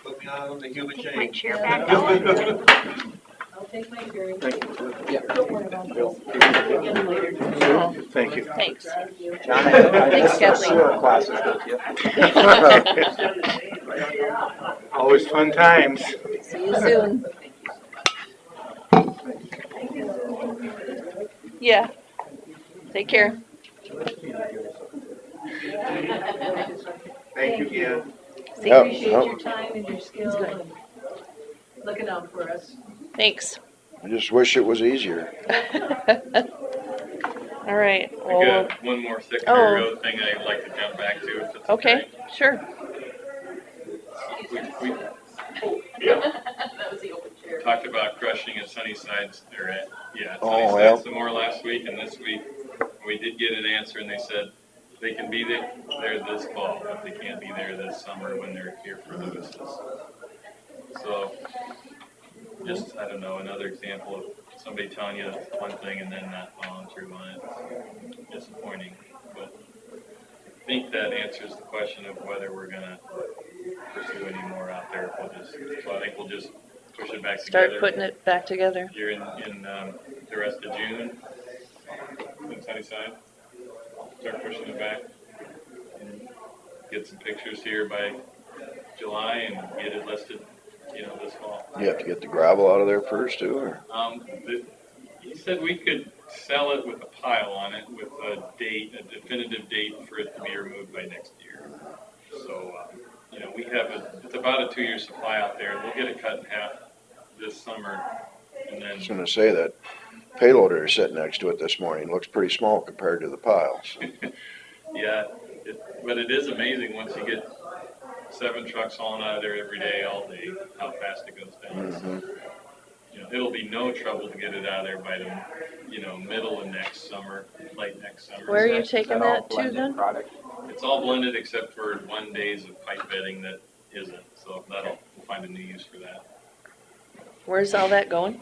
Put me on the human Take my chair back down. I'll take my turn. Thank you. Yeah. Don't worry about this. Get them later. Thank you. Thanks. John, I Thanks, Kathleen. sewer classes with you. Always fun times. See you soon. Yeah. Take care. Thank you again. We Yep, appreciate yep. your time and your skill and looking out for us. Thanks. I just wish it was easier. All right. I Well, got one more secondary Oh. road thing I'd like to jump back to, if it's okay. Sure. We That was the open chair. talked about crushing at Sunnyside, or at, yeah, Oh, Sunnyside yeah. some more last week, and this week, we did get an answer, and they said they can be there this fall, but they can't be there this summer when they're here for notices. So, just, I don't know, another example of somebody telling you one thing and then not following through on it. Disappointing, but I think that answers the question of whether we're gonna pursue any more out there. So I think we'll just push it back together. Start putting it back together. Here in the rest of June, in Sunnyside, start pushing it back. And get some pictures here by July and get it listed, this fall. You have to get the gravel out of there first too, or? He said we could sell it with a pile on it with a date, a definitive date for it to be removed by next year. So, we have it's about a 2-year supply out there. We'll get it cut in half this summer, and I was then, gonna say that payloader sitting next to it this morning looks pretty small compared to the piles. yeah, but it is amazing once you get 7 trucks hauling out of there every day, all day, how fast it goes down. Mhm. It'll be no trouble to get it out of there by the, middle of next summer, late next summer. Where are you Is taking all that to blended then? Product? It's all blended except for 1 days of pipe bedding that isn't, so we'll find a new use for that. Where's all that going?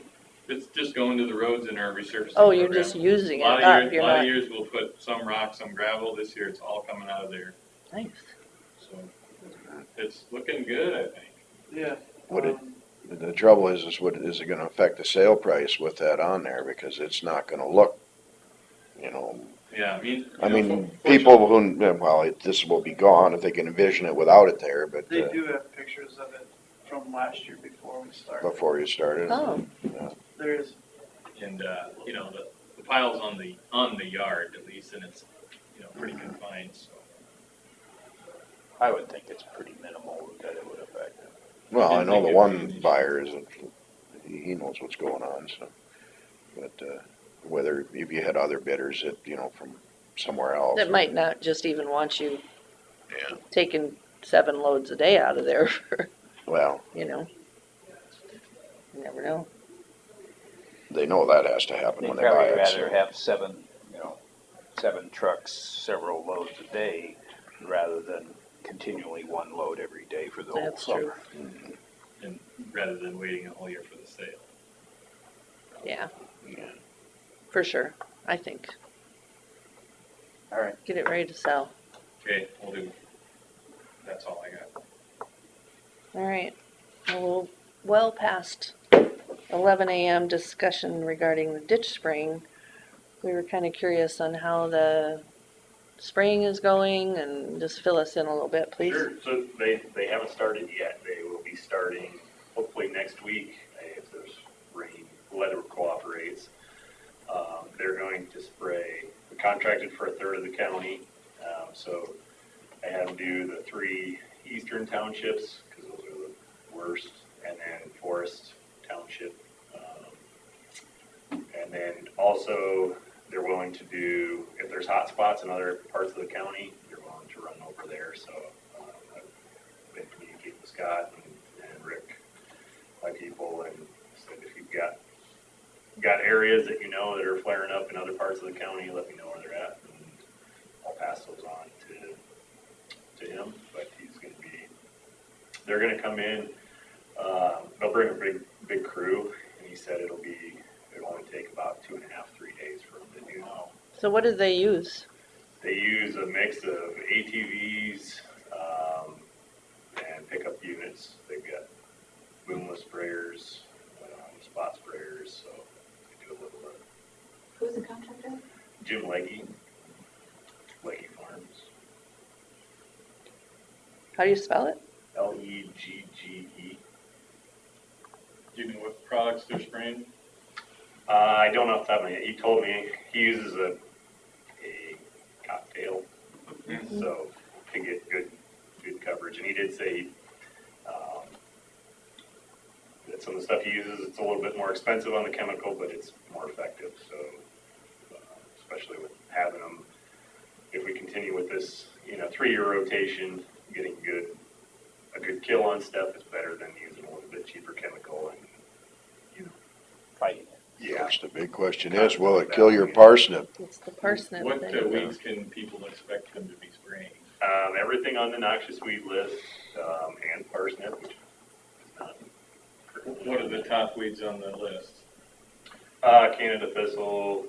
It's just going to the roads in our resurfacing Oh, you're program. just using it A lot up. of You're years, not. years we'll put some rock, some gravel. This year it's all coming out of there, Nice. so it's looking good, I think. Yeah. Would it- The trouble is is it gonna affect the sale price with that on there, because it's not gonna look, Yeah, I mean, people who, well, this will be gone if they can envision it without it there, but, They do have pictures of it from last year before we started. before you started. Oh, There is, And, the pile's on the yard at least, and it's, pretty confined, so. I would think it's pretty minimal that it would affect it. Well, I know the one buyer isn't, he knows what's going on, so. But, whether, if you had other bidders that, from somewhere else. that might not just even want you Yeah. taking 7 loads a day out of there for, Well, You never know. they know that has to happen They'd when they buy probably it. rather so- have 7 trucks, several loads a day, rather than continually 1 load every day for the whole That's true. summer. And rather than waiting a whole year for the sale. Yeah, Yeah. for sure. I think. All right. Get it ready to sell. Okay, we'll do, that's all I got. All right. Well, well past 11 a.m. discussion regarding the ditch spraying. We were kind of curious on how the spraying is going, and just fill us in a little bit, please. Sure, so they haven't started yet. They will be starting hopefully next week, if there's rain, weather cooperates. They're going to spray, we contracted for 1/3 of the county, so I had them do the 3 eastern townships, because those are the worst, and then Forest Township. And then also, they're willing to do, if there's hot spots in other parts of the county, they're willing to run no over there, so I've been communicating with Scott and Rick, my people, and said if you've got areas that you know that are flaring up in other parts of the county, let me know where they're at, and I'll pass those on to him. But they're gonna come in, they'll bring a big crew, and he said it'll only take about 2.5, 3 days for them to do. So what do they use? They use a mix of ATVs, and pickup units. They've got boomless sprayers, spot sprayers, so they do a little of Who's the contractor? Jim Leggy Farms, How do you spell it? Legge. Do you know what products they're spraying? I don't know off the top of my head. He told me he uses a cocktail, so to get good coverage. And he did say that some of the stuff he uses, it's a little bit more expensive on the chemical, but it's more effective. So especially with having them, if we continue with this, 3-year rotation, getting a good kill on stuff is better than using a little bit cheaper chemical and Fighting it. yeah. Of course, the big question is, will it kill your parsnip? It's the parsnip What thing. weeds can people expect them to be spraying? Everything on the noxious weed list, and parsnip, which is not. What are the top weeds on the list? Canada thistle,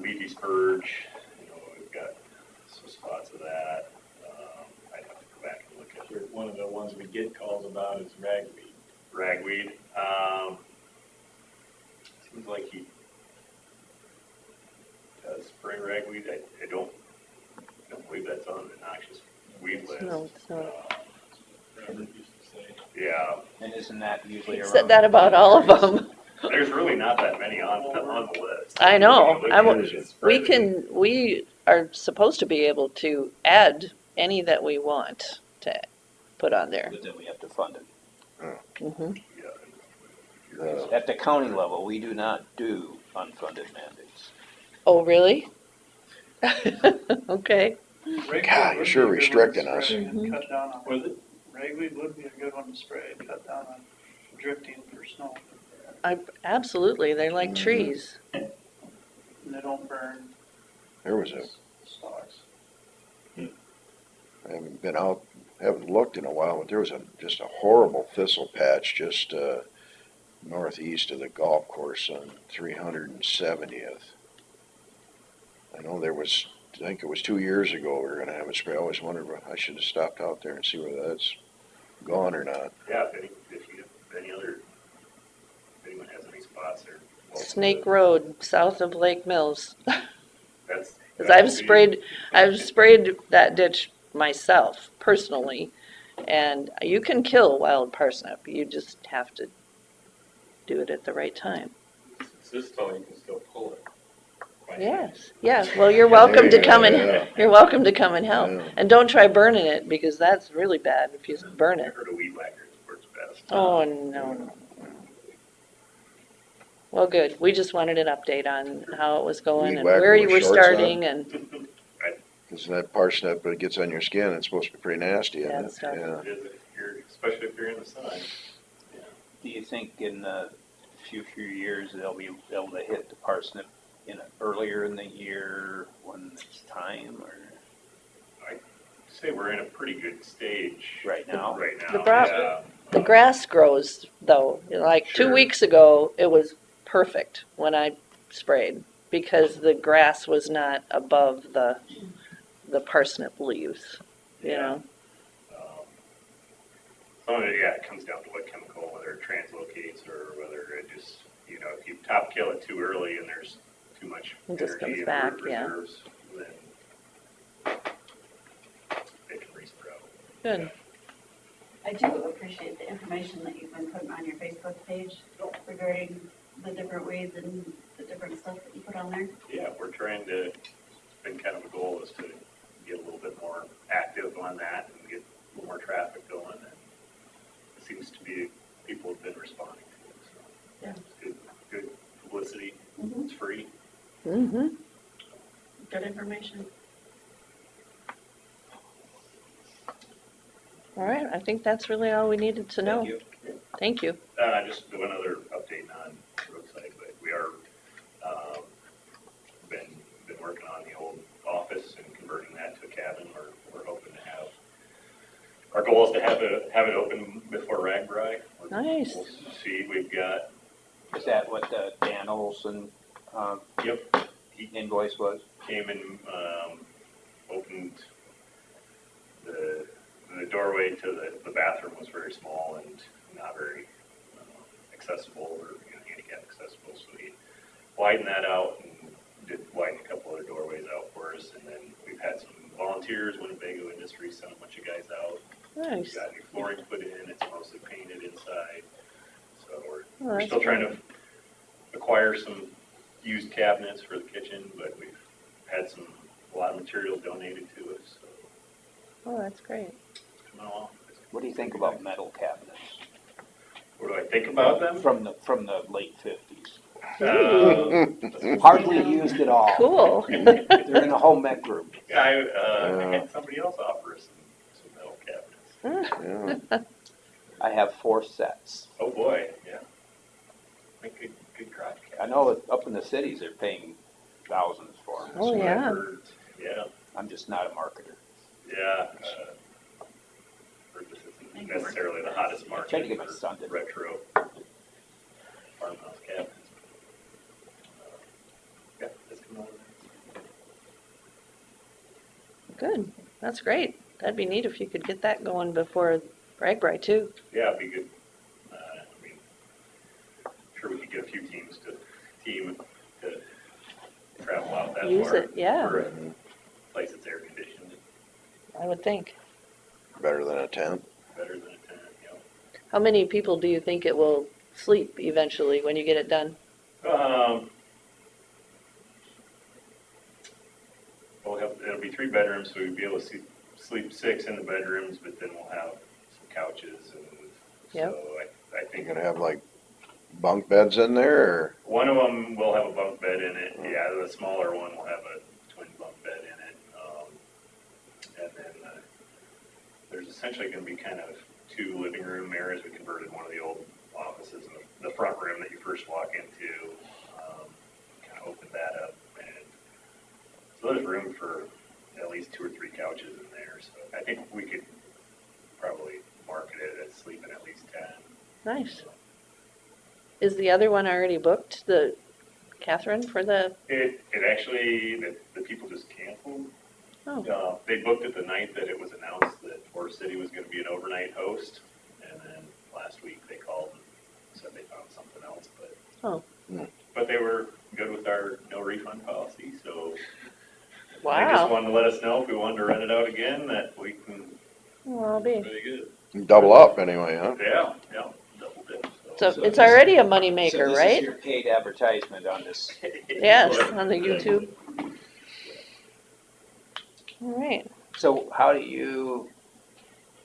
leafy spurge, we've got some spots of that. I'd have to go back and look at Sure, one of the ones we get calls about is ragweed. ragweed. Seems like he does spray ragweed. I don't believe that's on the noxious weed list. No, it's not. Robert used to say. Yeah, And isn't that usually He around? said that about all of them. there's really not that many on the list. I know. Look, We are supposed to be able to add any that we want to put on there. But then we have to fund it. Mhm. At the county level, we do not do unfunded mandates. Oh, really? Okay. Ragweed God, you're would sure be a good one to restricting us. spray and Mhm. Cut down on, Was it? ragweed would be a good one to spray and cut down on drifting for snow. Absolutely, they're like Mhm. trees. And they don't burn There was a, stalks. I haven't looked in a while, but there was just a horrible thistle patch just, northeast of the golf course on 370th. I know I think it was 2 years ago we were gonna have it spray. I always wondered, I should have stopped out there and see whether that's gone or not. Yeah, if anyone has any spots there. Snake Road, south of Lake Mills. That's. Because I've sprayed that ditch myself, personally, and you can kill wild parsnip. You just have to do it at the right time. It's this tall, you can still pull it. Yes, yeah, well, you're welcome to come Yeah. you're welcome to come and help. Yeah. And don't try burning it, because that's really bad if you burn I it. heard a weed whacker works best. Oh, no. Well, good. We just wanted an update on how it was going Weed and whacker where you with were shorts on? starting and, Cause that parsnip, when it gets on your skin, it's supposed to be pretty nasty, isn't Bad it? stuff. Yeah. It is especially if you're in the sun. Do you think in a few years they'll be able to hit the parsnip earlier in the year when it's time, or Say we're in a pretty good stage right now? right now. The prob- yeah. the grass grows though. Like 2 Sure. weeks ago, it was perfect when I sprayed because the grass was not above the parsnip leaves, you know? Some of it, it comes down to what chemical, whether it translocates or whether it just, if you top kill it too early and there's too much It just energy comes in back, root yeah. reserves, then it can resprout. Good. I do appreciate the information that you've been putting on your Facebook page regarding the different weeds and the different stuff that you put on there. Yeah, we're trying to, it's been kind of a goal is to get a little bit more active on that and get a little more traffic going. And it seems to be, people have been responding to it. So Yeah. it's good publicity. Mhm. It's free. Mm-hmm. Good information. All right, I think that's really all we needed to know. Thank you. Thank you. Just one other update on roadside, but we are, been working on the old office and converting that to a cabin. We're hoping to have, our goal is to have it open before Ragbri. Nice. We'll see, we've got, Is that what the Dan Olson, yep, invoice was? came and, opened the doorway to the bathroom was very small and not very accessible or handicap accessible. So he widened that out and did widen a couple other doorways out for us. And then we've had some volunteers, Winnebago Industries sent a bunch of guys out. Nice. We've got new flooring put in. It's mostly painted inside. So we're that's still trying to acquire some used cabinets for the kitchen, but we've had a lot of materials donated to us. So Oh, that's great. it's coming along. What do you think about metal cabinets? What do I think about them? From the late 50s. Uh, Hardly used at all. Cool. They're in a home ec room. I had somebody else offer us some metal cabinets. Yeah. I have 4 sets. Oh, boy, yeah. Make good garage cabinets. I know up in the cities they're paying thousands for them. Oh, That's what I've yeah. heard. Yeah, I'm just not a marketer. yeah. Heard this isn't necessarily the hottest Tried to market get my son for to. retro farmhouse cabinets. Yeah, that's coming along. Good. That's great. That'd be neat if you could get that going before Ragbri too. Yeah, it'd be good. I mean, I'm sure we could get a few teams to travel out that Use far. it, yeah. For a place that's air conditioned, I would think. Better than a tent. better than a tent, How many people do you think it will sleep eventually when you get it done? It'll be 3 bedrooms, so we'll be able to sleep 6 in the bedrooms, but then we'll have some couches and Yep. so I You're think gonna have like bunk beds in there, or? one of them will have a bunk bed in it. Yeah, the smaller one will have a twin bunk bed in it. And then there's essentially going to be kind of 2 living room areas. We converted one of the old offices in the front room that you first walk into. Kind of opened that up, and so there's room for at least 2 or 3 couches in there. So I think we could probably market it as sleeping at least 10. Nice. Is the other one already booked, the Catherine, for the, It actually, the people just canceled. oh, They booked it the night that it was announced that Forest City was going to be an overnight host, and then last week they called and said they found something else, but. Oh. But they were good with our no refund policy, so. They wow. just wanted to let us know if we wanted to rent it out again, that we can. Well, I'll be. Pretty good. Double up anyway, huh? Yeah, double dip. So it's already a moneymaker, So this right? is your paid advertisement on this. Yes, on the YouTube. All right. So how do you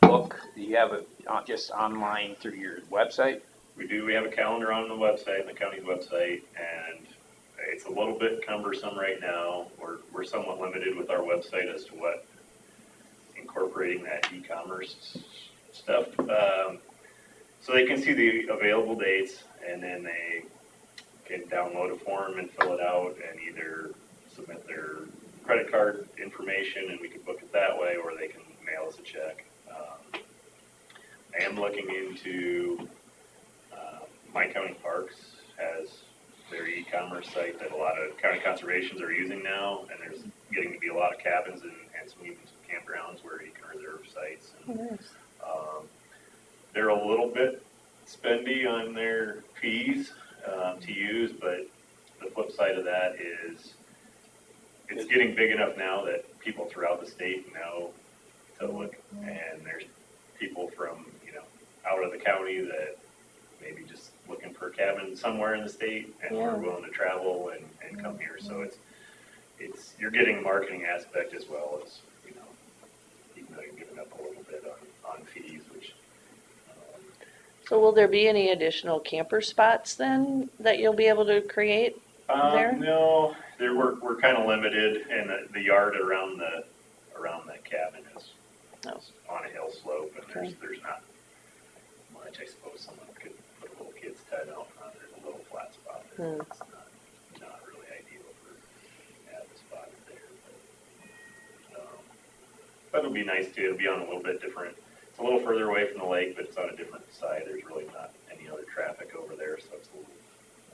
book? Do you have it just online through your website? We do, we have a calendar on the website, the county's website, and it's a little bit cumbersome right now. We're somewhat limited with our website as to what incorporating that e-commerce stuff. So they can see the available dates, and then they can download a form and fill it out and either submit their credit card information and we can book it that way, or they can mail us a check. I am looking into My County Parks has their e-commerce site that a lot of county conservations are using now, and there's getting to be a lot of cabins and some even some campgrounds where you can reserve sites. And, Oh, nice. they're a little bit spendy on their fees to use, but the flip side of that is it's getting big enough now that people throughout the state know to look, and there's people from, out of the county that maybe just looking for a cabin somewhere in the state and Yeah. are willing to travel and come here. So it's you're getting a marketing aspect as well as, even though you're giving up a little bit on fees, which So will there be any additional camper spots then that you'll be able to create? there? No, we're kind of limited, and the yard around the cabin is Oh. on a hill slope, and Okay. there's not much. I suppose someone could put a little kid's tent out on there's a little flat spot there. Hmm. It's not really ideal for having a spot there. But it'll be nice too. It'll be on a little bit different. It's a little further away from the lake, but it's on a different side. There's really not any other traffic over there, so it's a little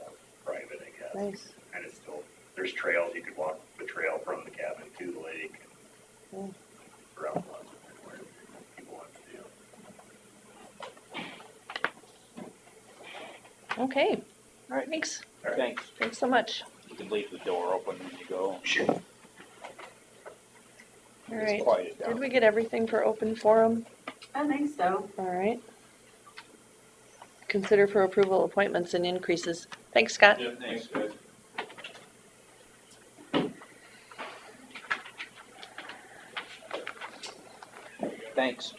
more private, I guess. Nice. And it's still, there's trails. You could walk the trail from the cabin to the lake and around lots of where people want to do. Okay, all right, thanks. Thanks. Thanks so much. You can leave the door open when you go. Sure. All Just right, quiet it down. did we get everything for open forum? I think so. All right. Consider for approval appointments and increases. Thanks, Scott. Yeah, thanks, guys. Thanks.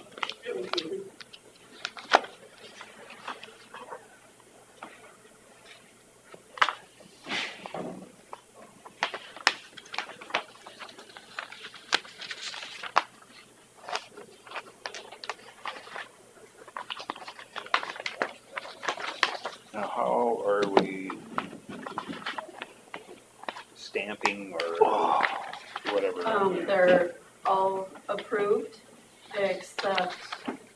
Now, how are we stamping or whatever? They're all approved except,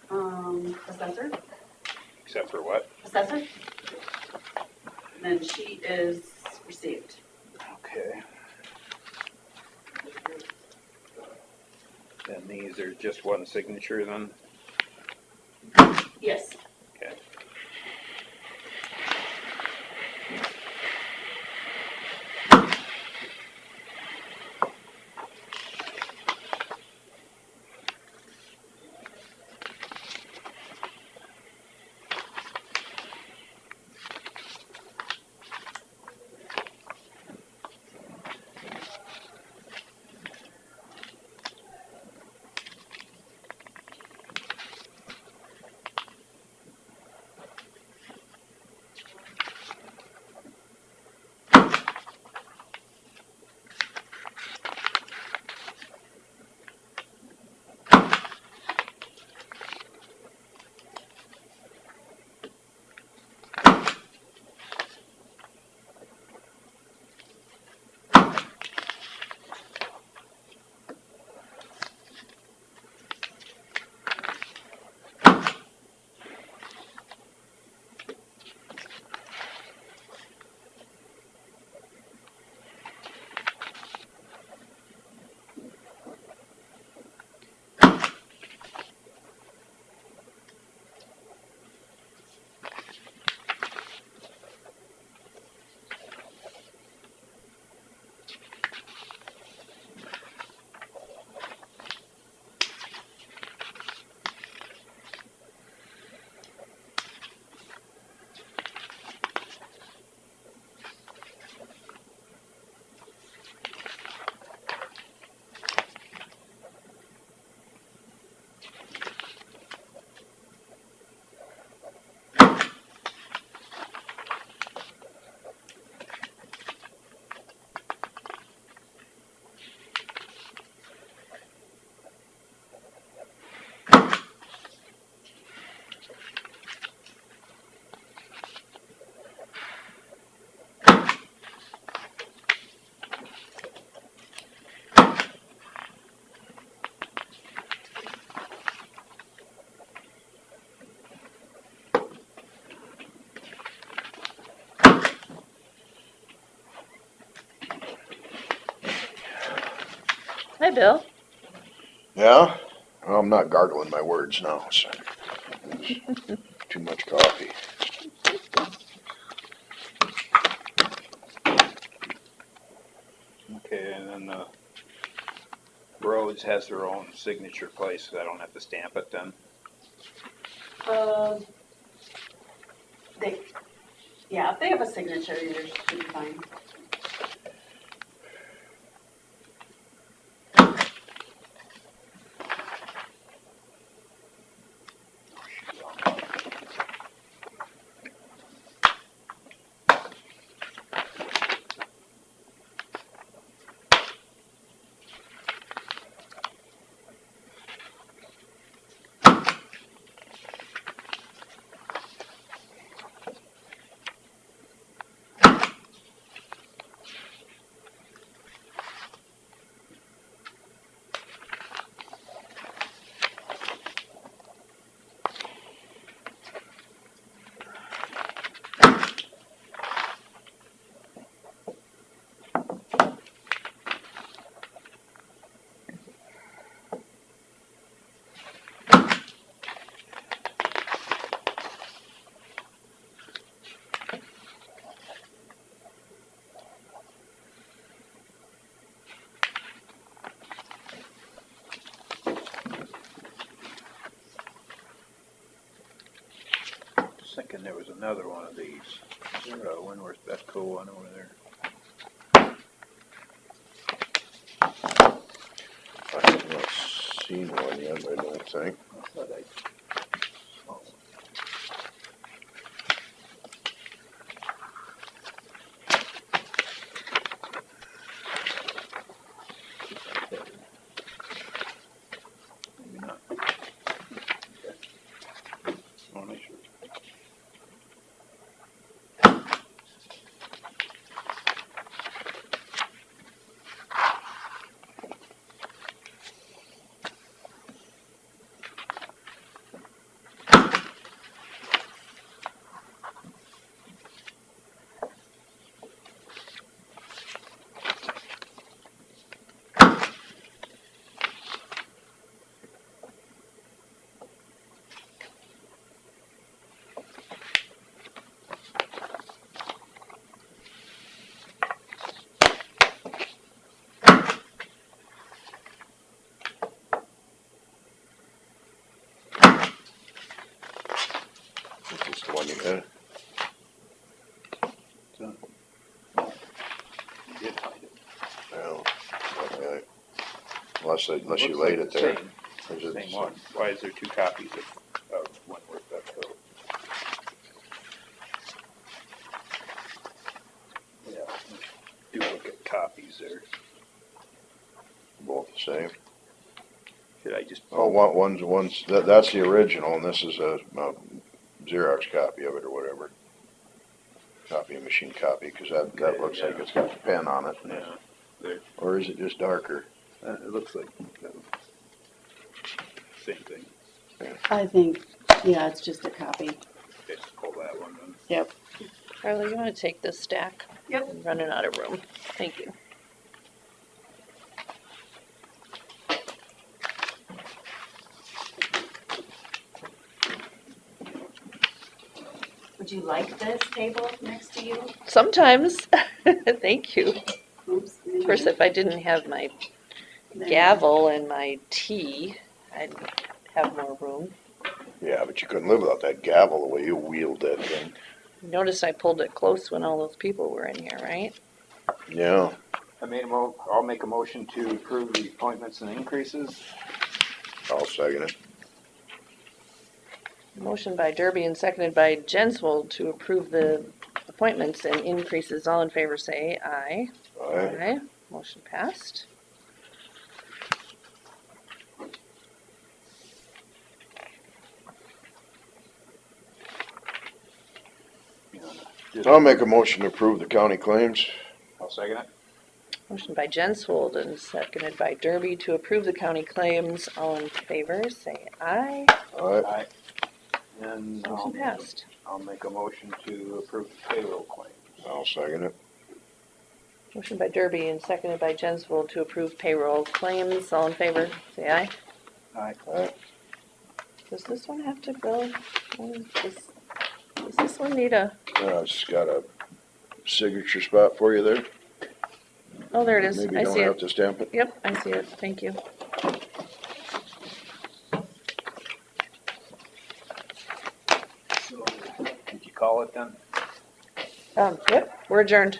assessor, Except for what? assessor. And then she is received. Okay. Then these are just one signature then? Yes. Okay. Hi, Bill. Yeah? Well, I'm not gargling my words now, so. Too much coffee. Okay, and then the Rhodes has their own signature place, so I don't have to stamp it then? They, yeah, if they have a signature, yours should be fine. thinking there was another one of these. Is there a Winworth Betco one over there? I have not seen one yet, I don't think. I thought I saw one. Maybe not. Okay. I wanna make sure. This is the one you had. You did find it. Well, okay. Unless you Looks laid like it the there. same. Is it Same one. Why is there two copies of Winworth Betco? Yeah, duplicate copies there. Both the same? Should I just? Oh, one's, that's the original, and this is a Xerox copy of it or whatever. Copy machine copy, because that Okay, looks like yeah. it's got the pen on it. Yeah, there, Or is it just darker? it looks like, same thing. I think, yeah, it's just a copy. Okay, pull that one then. Yep. Carly, you wanna take this stack? Yep. I'm running out of room. Thank you. Would you like this table next to you? Sometimes, thank you. Oops. Of course, if I didn't have my gavel and my tea, I'd have more room. Yeah, but you couldn't live without that gavel, the way you wheeled that thing. Notice I pulled it close when all those people were in here, right? Yeah. I'll make a motion to approve the appointments and increases. I'll second it. Motion by Derby and seconded by Jenswold to approve the appointments and increases. All in favor say aye. Aye. Motion passed. I'll make a motion to approve the county claims. I'll second it. Motion by Jenswold and seconded by Derby to approve the county claims. All in favor say aye. Aye. Aye. And Motion passed. I'll make a motion to approve the payroll claims. I'll second it. Motion by Derby and seconded by Jenswold to approve payroll claims. All in favor say aye. Aye. Aye. Does this one have to go? Does this one need a, It's got a signature spot for you there. oh, there it is. Maybe I you don't see have it. to stamp it. Yep, I see it. Thank you. Did you call it then? Yep, we're adjourned.